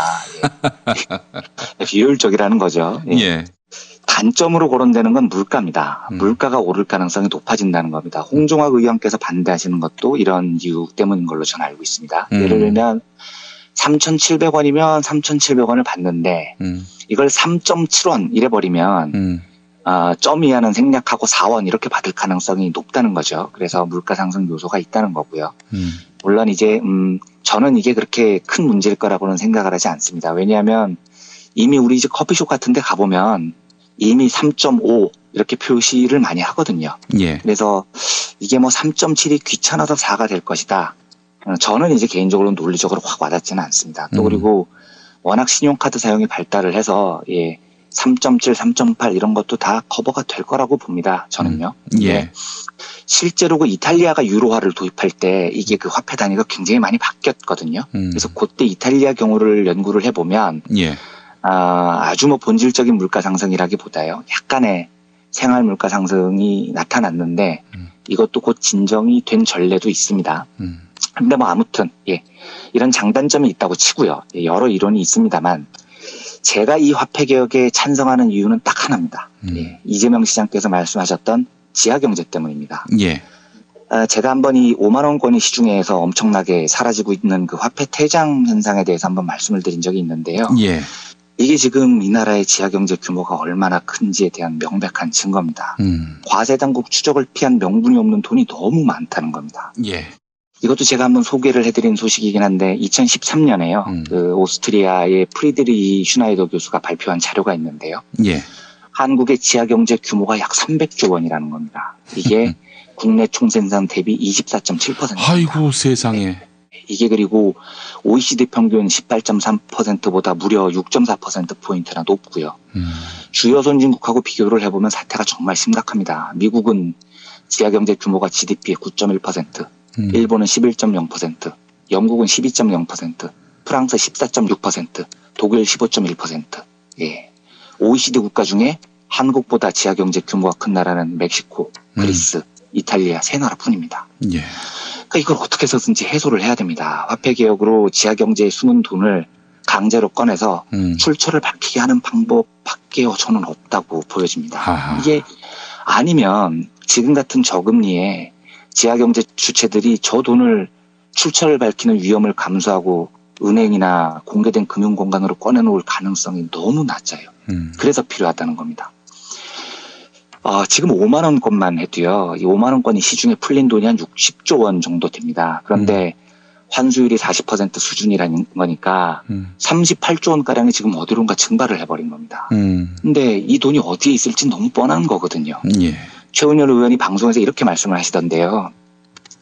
예. 비효율적이라는 거죠. 예. 단점으로 거론되는 건 물가입니다. 물가가 오를 가능성이 높아진다는 겁니다. 홍종학 의원께서 반대하시는 것도 이런 이유 때문인 걸로 저는 알고 있습니다. 예를 들면 3,700원이면 3,700원을 받는데 이걸 3.7원 이래버리면 점 이하는 생략하고 4원 이렇게 받을 가능성이 높다는 거죠. 그래서 물가 상승 요소가 있다는 거고요. 물론 이제 저는 이게 그렇게 큰 문제일 거라고는 생각을 하지 않습니다. 왜냐하면 이미 우리 집 커피숍 같은 데 가보면 이미 3.5 이렇게 표시를 많이 하거든요. 예. 그래서 이게 뭐 3.7이 귀찮아서 4가 될 것이다. 저는 이제 개인적으로 논리적으로 확 와닿지는 않습니다. 또 그리고 워낙 신용카드 사용이 발달을 해서 3.7, 3.8 이런 것도 다 커버가 될 거라고 봅니다. 저는요. 예. 실제로 그 이탈리아가 유로화를 도입할 때 이게 그 화폐 단위가 굉장히 많이 바뀌었거든요. 그래서 그때 이탈리아 경우를 연구를 해보면 아주 뭐 본질적인 물가 상승이라기보다요. 약간의 생활 물가 상승이 나타났는데 이것도 곧 진정이 된 전례도 있습니다. 근데 뭐 아무튼 이런 장단점이 있다고 치고요. 여러 이론이 있습니다만 제가 이 화폐 개혁에 찬성하는 이유는 딱 하나입니다. 이재명 시장께서 말씀하셨던 지하경제 때문입니다. 예. 제가 한번 이 5만 원권이 시중에서 엄청나게 사라지고 있는 그 화폐 퇴장 현상에 대해서 한번 말씀을 드린 적이 있는데요. 예. 이게 지금 이 나라의 지하경제 규모가 얼마나 큰지에 대한 명백한 증거입니다. 과세당국 추적을 피한 명분이 없는 돈이 너무 많다는 겁니다. 예. 이것도 제가 한번 소개를 해드린 소식이긴 한데 2013년에요. 그 오스트리아의 프리드리히 슈나이더 교수가 발표한 자료가 있는데요. 예. 한국의 지하경제 규모가 약 300조 원이라는 겁니다. 이게 국내 총생산 대비 24.7%입니다. 아이고 세상에. 이게 그리고 OECD 평균 18.3%보다 무려 6.4%포인트나 높고요. 주요 선진국하고 비교를 해보면 사태가 정말 심각합니다. 미국은 지하경제 규모가 GDP의 9.1%, 일본은 11.0%, 영국은 12.0%, 프랑스 14.6%, 독일 15.1%. 예. OECD 국가 중에 한국보다 지하경제 규모가 큰 나라는 멕시코, 그리스, 이탈리아 세 나라뿐입니다. 예. 그러니까 이걸 어떻게 해서든지 해소를 해야 됩니다. 화폐개혁으로 지하경제에 숨은 돈을 강제로 꺼내서 출처를 밝히게 하는 방법밖에 저는 없다고 보여집니다. 아하. 이게 아니면 지금 같은 저금리에 지하경제 주체들이 저 돈을 출처를 밝히는 위험을 감수하고 은행이나 공개된 금융공간으로 꺼내놓을 가능성이 너무 낮아요. 그래서 필요하다는 겁니다. 지금 5만 원권만 해도요. 이 5만 원권이 시중에 풀린 돈이 한 60조 원 정도 됩니다. 그런데 환수율이 40% 수준이라는 거니까 38조 원가량이 지금 어디론가 증발을 해버린 겁니다. 근데 이 돈이 어디에 있을지 너무 뻔한 거거든요. 예. 최은열 의원이 방송에서 이렇게 말씀을 하시던데요.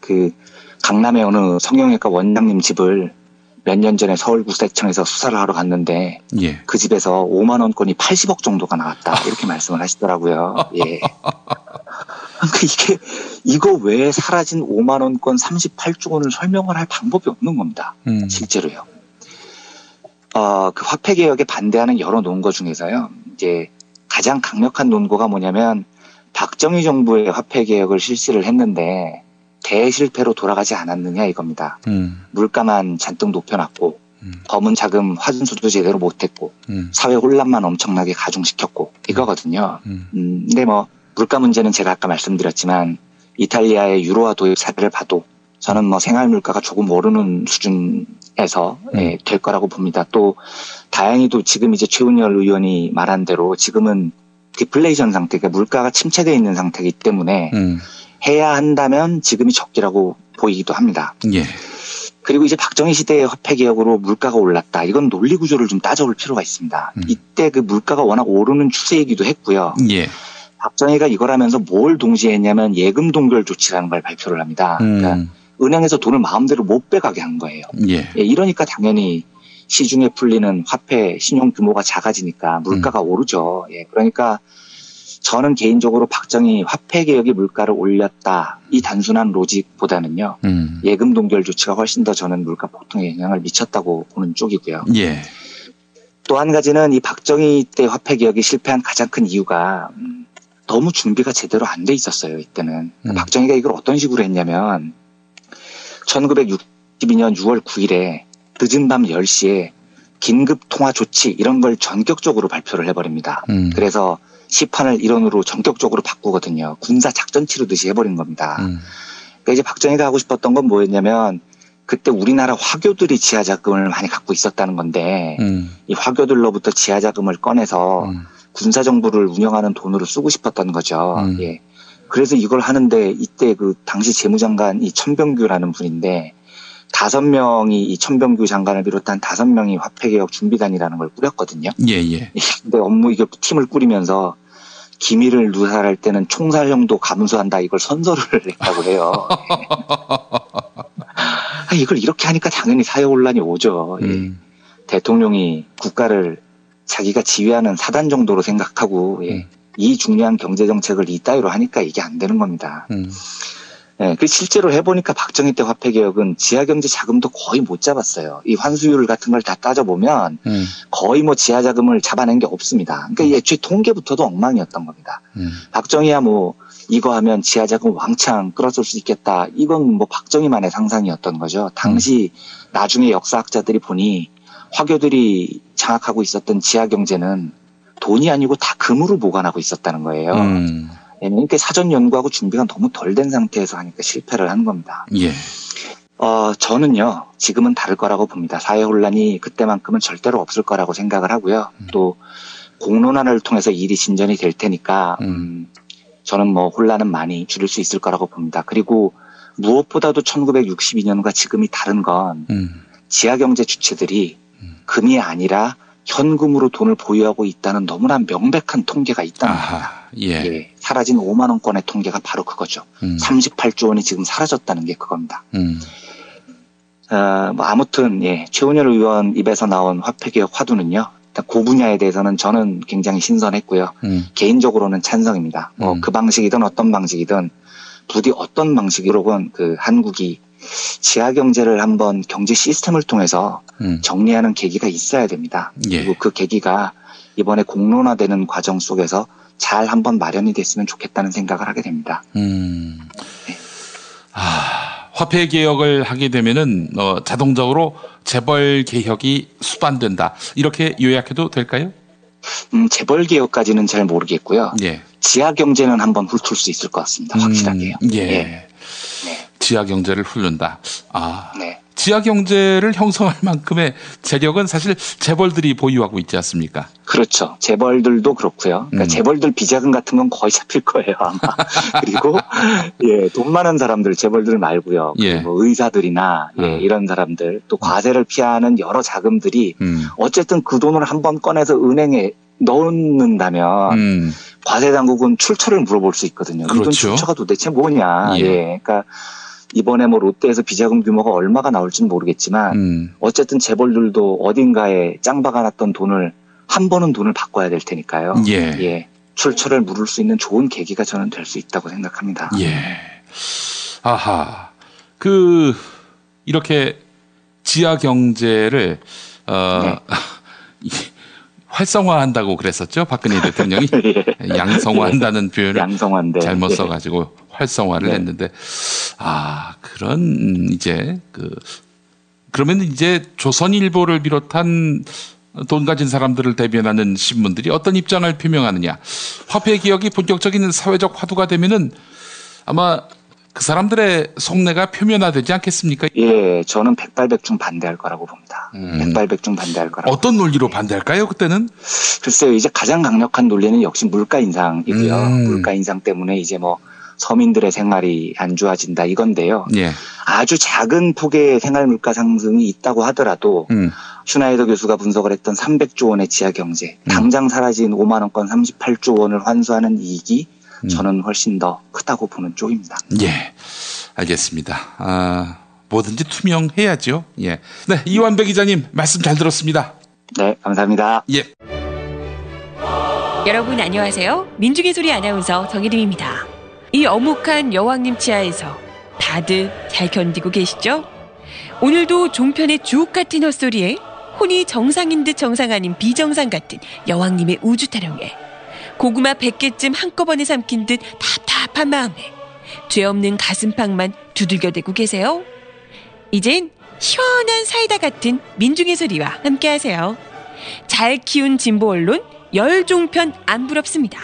그 강남의 어느 성형외과 원장님 집을 몇 년 전에 서울구세청에서 수사를 하러 갔는데 예. 그 집에서 5만 원권이 80억 정도가 나왔다 이렇게 말씀을 하시더라고요. 예. 이거 외에 사라진 5만 원권 38조 원을 설명을 할 방법이 없는 겁니다. 실제로요. 그 화폐 개혁에 반대하는 여러 논거 중에서요. 이제 가장 강력한 논거가 뭐냐면 박정희 정부의 화폐 개혁을 실시를 했는데 대실패로 돌아가지 않았느냐 이겁니다. 물가만 잔뜩 높여놨고 검은 자금 환수도 제대로 못했고 사회 혼란만 엄청나게 가중시켰고 이거거든요. 근데 뭐 물가 문제는 제가 아까 말씀드렸지만 이탈리아의 유로화 도입 사례를 봐도 저는 뭐 생활 물가가 조금 오르는 수준에서 될 거라고 봅니다. 또 다행히도 지금 이제 최은열 의원이 말한 대로 지금은 디플레이션 상태, 그러니까 물가가 침체되어 있는 상태이기 때문에 해야 한다면 지금이 적기라고 보이기도 합니다. 예. 그리고 이제 박정희 시대의 화폐 개혁으로 물가가 올랐다. 이건 논리 구조를 좀 따져볼 필요가 있습니다. 이때 그 물가가 워낙 오르는 추세이기도 했고요. 예. 박정희가 이걸 하면서 뭘 동시에 했냐면 예금 동결 조치라는 걸 발표를 합니다. 그러니까 은행에서 돈을 마음대로 못 빼가게 한 거예요. 예. 이러니까 당연히 시중에 풀리는 화폐 신용 규모가 작아지니까 물가가 오르죠. 그러니까 저는 개인적으로 박정희 화폐 개혁이 물가를 올렸다. 이 단순한 로직보다는요. 예금 동결 조치가 훨씬 더 저는 물가 폭등에 영향을 미쳤다고 보는 쪽이고요. 예. 또 한 가지는 이 박정희 때 화폐 개혁이 실패한 가장 큰 이유가 너무 준비가 제대로 안 돼 있었어요. 이때는. 박정희가 이걸 어떤 식으로 했냐면 1962년 6월 9일에 늦은 밤 10시에 긴급 통화 조치 이런 걸 전격적으로 발표를 해버립니다. 그래서 시판을 일원으로 전격적으로 바꾸거든요. 군사 작전 치르듯이 해버린 겁니다. 그러니까 이제 박정희가 하고 싶었던 건 뭐였냐면 그때 우리나라 화교들이 지하자금을 많이 갖고 있었다는 건데 이 화교들로부터 지하자금을 꺼내서 군사정부를 운영하는 돈으로 쓰고 싶었던 거죠. 예. 그래서 이걸 하는데 이때 그 당시 재무장관 이 천병규라는 분인데 5명이 이 천병규 장관을 비롯한 5명이 화폐개혁 준비단이라는 걸 꾸렸거든요. 예. 근데 업무 이게 팀을 꾸리면서 기밀을 누설할 때는 총살형도 감수한다 이걸 선서를 했다고 해요. 이걸 이렇게 하니까 당연히 사회혼란이 오죠. 대통령이 국가를 자기가 지휘하는 사단 정도로 생각하고 이 중요한 경제정책을 이따위로 하니까 이게 안 되는 겁니다. 그 실제로 해보니까 박정희 때 화폐개혁은 지하경제 자금도 거의 못 잡았어요. 이 환수율 같은 걸 다 따져보면 거의 뭐 지하자금을 잡아낸 게 없습니다. 그러니까 애초에 통계부터도 엉망이었던 겁니다. 박정희야 뭐 이거 하면 지하자금 왕창 끌어쓸 수 있겠다. 이건 뭐 박정희만의 상상이었던 거죠. 당시 나중에 역사학자들이 보니 화교들이 장악하고 있었던 지하경제는 돈이 아니고 다 금으로 보관하고 있었다는 거예요. 그러니까 사전 연구하고 준비가 너무 덜 된 상태에서 하니까 실패를 한 겁니다. 예. 저는요, 지금은 다를 거라고 봅니다. 사회혼란이 그때만큼은 절대로 없을 거라고 생각을 하고요. 또 공론화를 통해서 일이 진전이 될 테니까, 저는 뭐 혼란은 많이 줄일 수 있을 거라고 봅니다. 그리고 무엇보다도 1962년과 지금이 다른 건 지하경제 주체들이 금이 아니라 현금으로 돈을 보유하고 있다는 너무나 명백한 통계가 있다는 겁니다. 예. 사라진 5만 원권의 통계가 바로 그거죠. 38조 원이 지금 사라졌다는 게 그겁니다. 뭐 아무튼 최은열 의원 입에서 나온 화폐개혁 화두는요. 그 분야에 대해서는 저는 굉장히 신선했고요. 개인적으로는 찬성입니다. 뭐 그 방식이든 어떤 방식이든 부디 어떤 방식으로건 그 한국이 지하경제를 한번 경제 시스템을 통해서 정리하는 계기가 있어야 됩니다. 그리고 그 계기가 이번에 공론화되는 과정 속에서 잘 한번 마련이 됐으면 좋겠다는 생각을 하게 됩니다. 화폐 개혁을 하게 되면은 자동적으로 재벌 개혁이 수반된다. 이렇게 요약해도 될까요? 재벌 개혁까지는 잘 모르겠고요. 지하 경제는 한번 훑을 수 있을 것 같습니다. 확실하게요. 지하 경제를 훑는다. 지하 경제를 형성할 만큼의 재력은 사실 재벌들이 보유하고 있지 않습니까? 그렇죠. 재벌들도 그렇고요. 그러니까 재벌들 비자금 같은 건 거의 잡힐 거예요, 아마. 그리고 돈 많은 사람들, 재벌들 말고요. 그리고 의사들이나 이런 사람들, 또 과세를 피하는 여러 자금들이 어쨌든 그 돈을 한번 꺼내서 은행에 넣는다면 과세 당국은 출처를 물어볼 수 있거든요. 그렇죠. 이 돈 출처가 도대체 뭐냐. 그러니까 이번에 뭐 롯데에서 비자금 규모가 얼마가 나올지는 모르겠지만 어쨌든 재벌들도 어딘가에 짱 박아놨던 돈을 한 번은 돈을 바꿔야 될 테니까요. 출처를 물을 수 있는 좋은 계기가 저는 될 수 있다고 생각합니다. 이렇게 지하 경제를 활성화한다고 그랬었죠. 박근혜 대통령이 양성화한다는 표현을 잘못 써가지고 활성화를 했는데 그러면 이제 조선일보를 비롯한 돈 가진 사람들을 대변하는 신문들이 어떤 입장을 표명하느냐. 화폐 개혁이 본격적인 사회적 화두가 되면은 아마 그 사람들의 속내가 표면화되지 않겠습니까? 예, 저는 백발백중 반대할 거라고 봅니다. 백발백중 반대할 거라고. 어떤 논리로 반대할까요, 그때는? 글쎄요, 이제 가장 강력한 논리는 역시 물가 인상이고요. 물가 인상 때문에 이제 뭐 서민들의 생활이 안 좋아진다 이건데요. 예. 아주 작은 폭의 생활 물가 상승이 있다고 하더라도 슈나이더 교수가 분석을 했던 300조 원의 지하 경제, 당장 사라진 5만 원권 38조 원을 환수하는 이익이 저는 훨씬 더 크다고 보는 쪽입니다. 예, 알겠습니다. 뭐든지 투명해야죠. 예. 네, 이완배 기자님 말씀 잘 들었습니다. 네, 감사합니다. 예. 여러분 안녕하세요. 민중의 소리 아나운서 정혜림입니다. 이 어묵한 여왕님 치아에서 다들 잘 견디고 계시죠? 오늘도 종편의 주옥 같은 헛소리에 혼이 정상인 듯 정상 아닌 비정상 같은 여왕님의 우주 타령에 고구마 100개쯤 한꺼번에 삼킨 듯 답답한 마음에 죄 없는 가슴팍만 두들겨대고 계세요. 이젠 시원한 사이다 같은 민중의 소리와 함께하세요. 잘 키운 진보 언론 열종편 안 부럽습니다.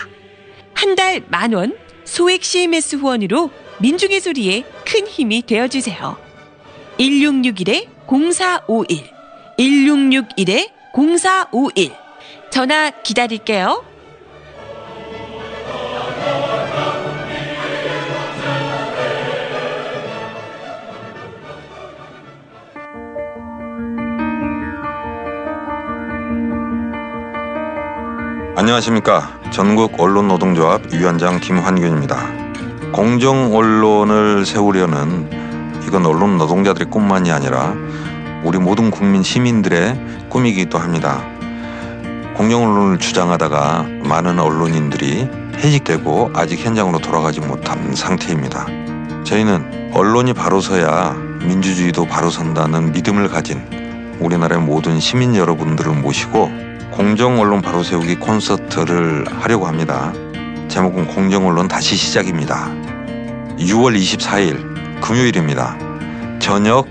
한 달 10,000원 소액 CMS 후원으로 민중의 소리에 큰 힘이 되어주세요. 1661-0451 1661-0451 전화 기다릴게요. 안녕하십니까. 전국 언론노동조합 위원장 김환균입니다. 공정 언론을 세우려는 이건 언론 노동자들의 꿈만이 아니라 우리 모든 국민 시민들의 꿈이기도 합니다. 공정 언론을 주장하다가 많은 언론인들이 해직되고 아직 현장으로 돌아가지 못한 상태입니다. 저희는 언론이 바로 서야 민주주의도 바로 선다는 믿음을 가진 우리나라의 모든 시민 여러분들을 모시고 공정언론 바로 세우기 콘서트를 하려고 합니다. 제목은 공정언론 다시 시작입니다. 6월 24일 금요일입니다. 저녁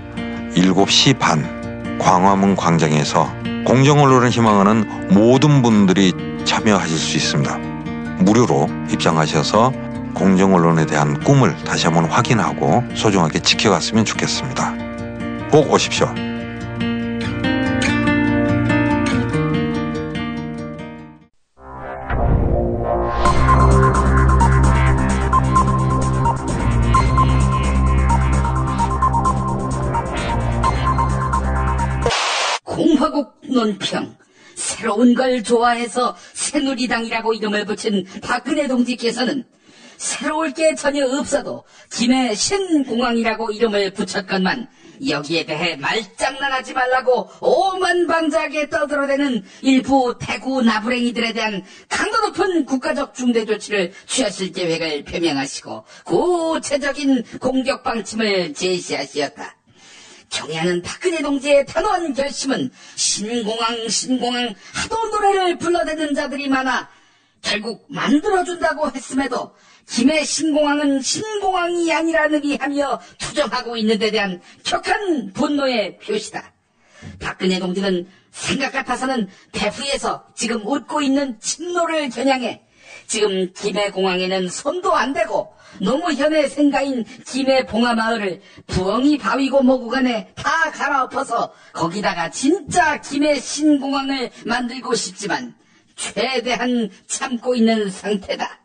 7시 반 광화문 광장에서 공정언론을 희망하는 모든 분들이 참여하실 수 있습니다. 무료로 입장하셔서 공정언론에 대한 꿈을 다시 한번 확인하고 소중하게 지켜갔으면 좋겠습니다. 꼭 오십시오. 공화국 논평. 새로운 걸 좋아해서 새누리당이라고 이름을 붙인 박근혜 동지께서는 새로울 게 전혀 없어도 김해 신공항이라고 이름을 붙였건만 여기에 대해 말장난하지 말라고 오만방자하게 떠들어대는 일부 대구 나부랭이들에 대한 강도 높은 국가적 중대 조치를 취하실 계획을 표명하시고 구체적인 공격 방침을 제시하시었다. 경애하는 박근혜 동지의 단호한 결심은 신공항 하도 노래를 불러대는 자들이 많아 결국 만들어준다고 했음에도 김해 신공항은 신공항이 아니라는 의미하며 투정하고 있는 데 대한 격한 분노의 표시다. 박근혜 동지는 생각 같아서는 대구에서 지금 웃고 있는 친노를 겨냥해 지금 김해공항에는 손도 안 대고 노무현의 생가인 김해봉화마을을 부엉이 바위고 뭐구간에 다 갈아엎어서 거기다가 진짜 김해 신공항을 만들고 싶지만 최대한 참고 있는 상태다.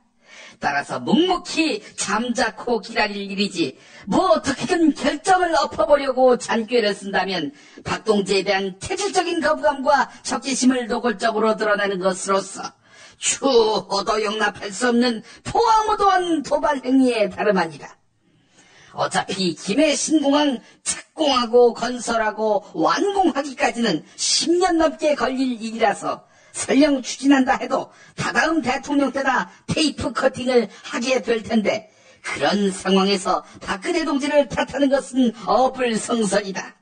따라서 묵묵히 잠자코 기다릴 일이지 뭐 어떻게든 결정을 엎어보려고 잔꾀를 쓴다면 박동지에 대한 체질적인 거부감과 적개심을 노골적으로 드러내는 것으로서 추호도 용납할 수 없는 포화무도한 도발 행위에 다름 아니라. 어차피 김해 신공항 착공하고 건설하고 완공하기까지는 10년 넘게 걸릴 일이라서 설령 추진한다 해도 다다음 대통령 때나 테이프 커팅을 하게 될 텐데 그런 상황에서 박근혜 동지를 탓하는 것은 어불성설이다.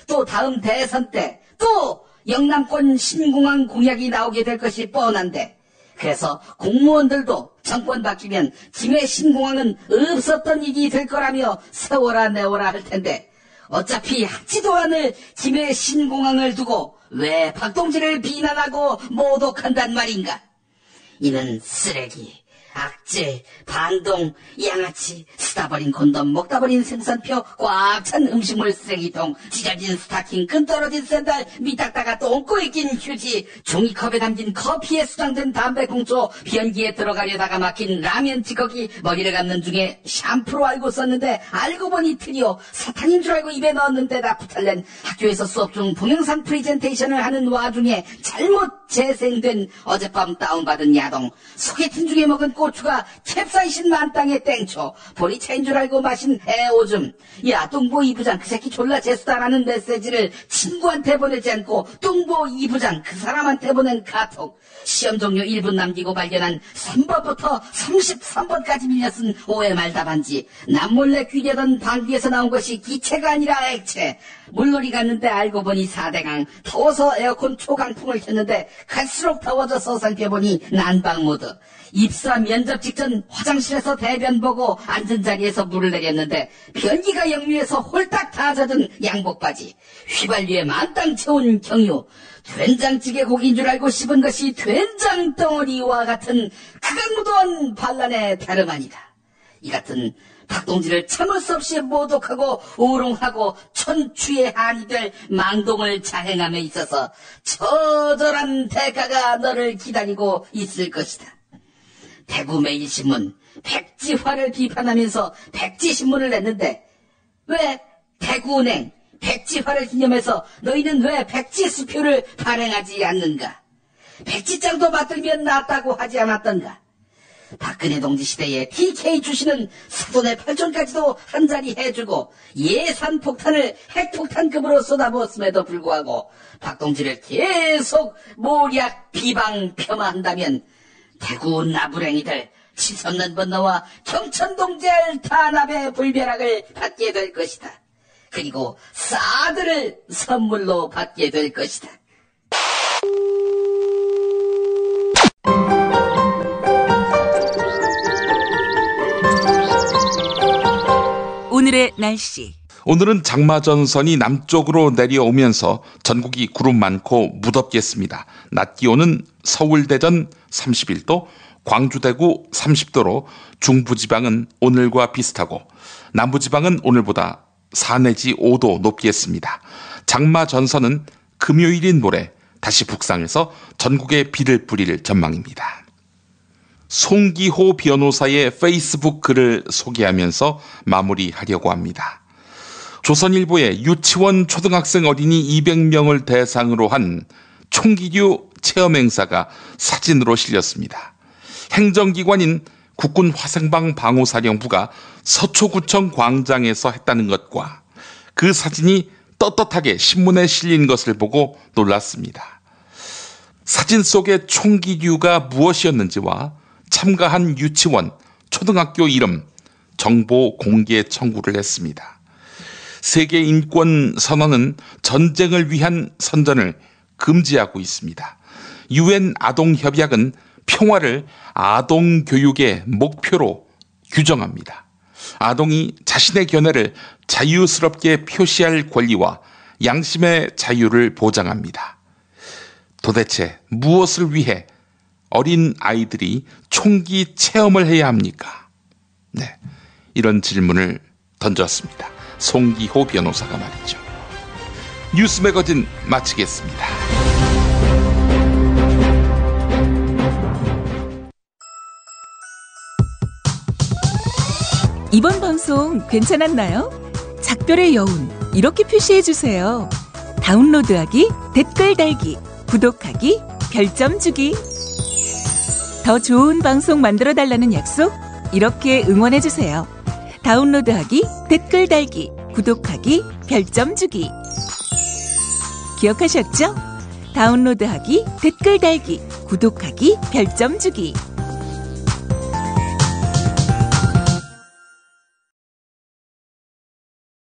또 다음 대선 때 또 영남권 신공항 공약이 나오게 될 것이 뻔한데 그래서 공무원들도 정권 바뀌면 김해 신공항은 없었던 일이 될 거라며 세워라 내워라 할 텐데 어차피 하지도 않을 김해 신공항을 두고 왜 박동지를 비난하고 모독한단 말인가? 이는 쓰레기, 악재, 반동, 양아치, 쓰다버린 콘돔, 먹다버린 생선표, 꽉 찬 음식물 쓰레기통, 찢어진 스타킹, 끈 떨어진 샌들, 미딱다가 똥꼬에 낀 휴지, 종이컵에 담긴 커피에 수정된 담배꽁초, 변기에 들어가려다가 막힌 라면 찌꺼기, 머리를 감는 중에 샴푸로 알고 썼는데 알고 보니 트리오, 사탕인 줄 알고 입에 넣었는데 나프탈렌, 학교에서 수업 중 동영상 프레젠테이션을 하는 와중에 잘못 재생된 어젯밤 다운받은 야동, 소개팅 중에 먹은 고추가 캡사이신 만땅의 땡초, 보리차인 줄 알고 마신 애오줌, 야 뚱보 이부장 그 새끼 졸라 재수다라는 메시지를 친구한테 보내지 않고 뚱보 이부장 그 사람한테 보낸 카톡, 시험 종료 1분 남기고 발견한 3번부터 33번까지 밀려 쓴 OMR 답안지, 남몰래 귀려던 방귀에서 나온 것이 기체가 아니라 액체, 물놀이 갔는데 알고 보니 4대강, 더워서 에어컨 초강풍을 켰는데 갈수록 더워져서 살펴보니 난방 모드, 입사 면접 직전 화장실에서 대변 보고 앉은 자리에서 물을 내렸는데 변기가 역류해서 홀딱 다 젖은 양복바지, 휘발유에 만땅 채운 경유, 된장찌개 고기인 줄 알고 씹은 것이 된장 덩어리와 같은 극악무도한 반란의 다름 아니다. 이 같은 박동지를 참을 수 없이 모독하고 우롱하고 천추의 한이 될 망동을 자행함에 있어서 처절한 대가가 너를 기다리고 있을 것이다. 대구매일신문 백지화를 비판하면서 백지신문을 냈는데 왜 대구은행 백지화를 기념해서 너희는 왜 백지수표를 발행하지 않는가? 백지장도 받들면 낫다고 하지 않았던가? 박근혜 동지 시대에 TK 출신은 사돈의 팔촌까지도 한자리 해주고 예산 폭탄을 핵폭탄급으로 쏟아부었음에도 불구하고 박동지를 계속 모략 비방 폄하한다면 대구 나부랭이들 치솟는 분노와 경천동지할 탄압의 불벼락을 받게 될 것이다. 그리고 사드를 선물로 받게 될 것이다. 오늘의 날씨. 오늘은 장마전선이 남쪽으로 내려오면서 전국이 구름 많고 무덥겠습니다. 낮 기온은 서울, 대전 31도, 광주, 대구 30도로 중부지방은 오늘과 비슷하고 남부지방은 오늘보다 4 내지 5도 높겠습니다. 장마전선은 금요일인 모레 다시 북상해서 전국에 비를 뿌릴 전망입니다. 송기호 변호사의 페이스북 글을 소개하면서 마무리하려고 합니다. 조선일보의 유치원 초등학생 어린이 200명을 대상으로 한 총기류 체험 행사가 사진으로 실렸습니다. 행정기관인 국군 화생방 방호사령부가 서초구청 광장에서 했다는 것과 그 사진이 떳떳하게 신문에 실린 것을 보고 놀랐습니다. 사진 속의 총기류가 무엇이었는지와 참가한 유치원, 초등학교 이름, 정보 공개 청구를 했습니다. 세계인권선언은 전쟁을 위한 선전을 금지하고 있습니다. UN 아동협약은 평화를 아동교육의 목표로 규정합니다. 아동이 자신의 견해를 자유스럽게 표시할 권리와 양심의 자유를 보장합니다. 도대체 무엇을 위해 어린 아이들이 총기 체험을 해야 합니까? 네, 이런 질문을 던졌습니다. 송기호 변호사가 말이죠. 뉴스 매거진 마치겠습니다. 이번 방송 괜찮았나요? 작별의 여운 이렇게 표시해주세요. 다운로드하기, 댓글 달기, 구독하기, 별점 주기. 더 좋은 방송 만들어달라는 약속 이렇게 응원해주세요. 다운로드하기, 댓글 달기, 구독하기, 별점 주기. 기억하셨죠? 다운로드하기, 댓글 달기, 구독하기, 별점 주기.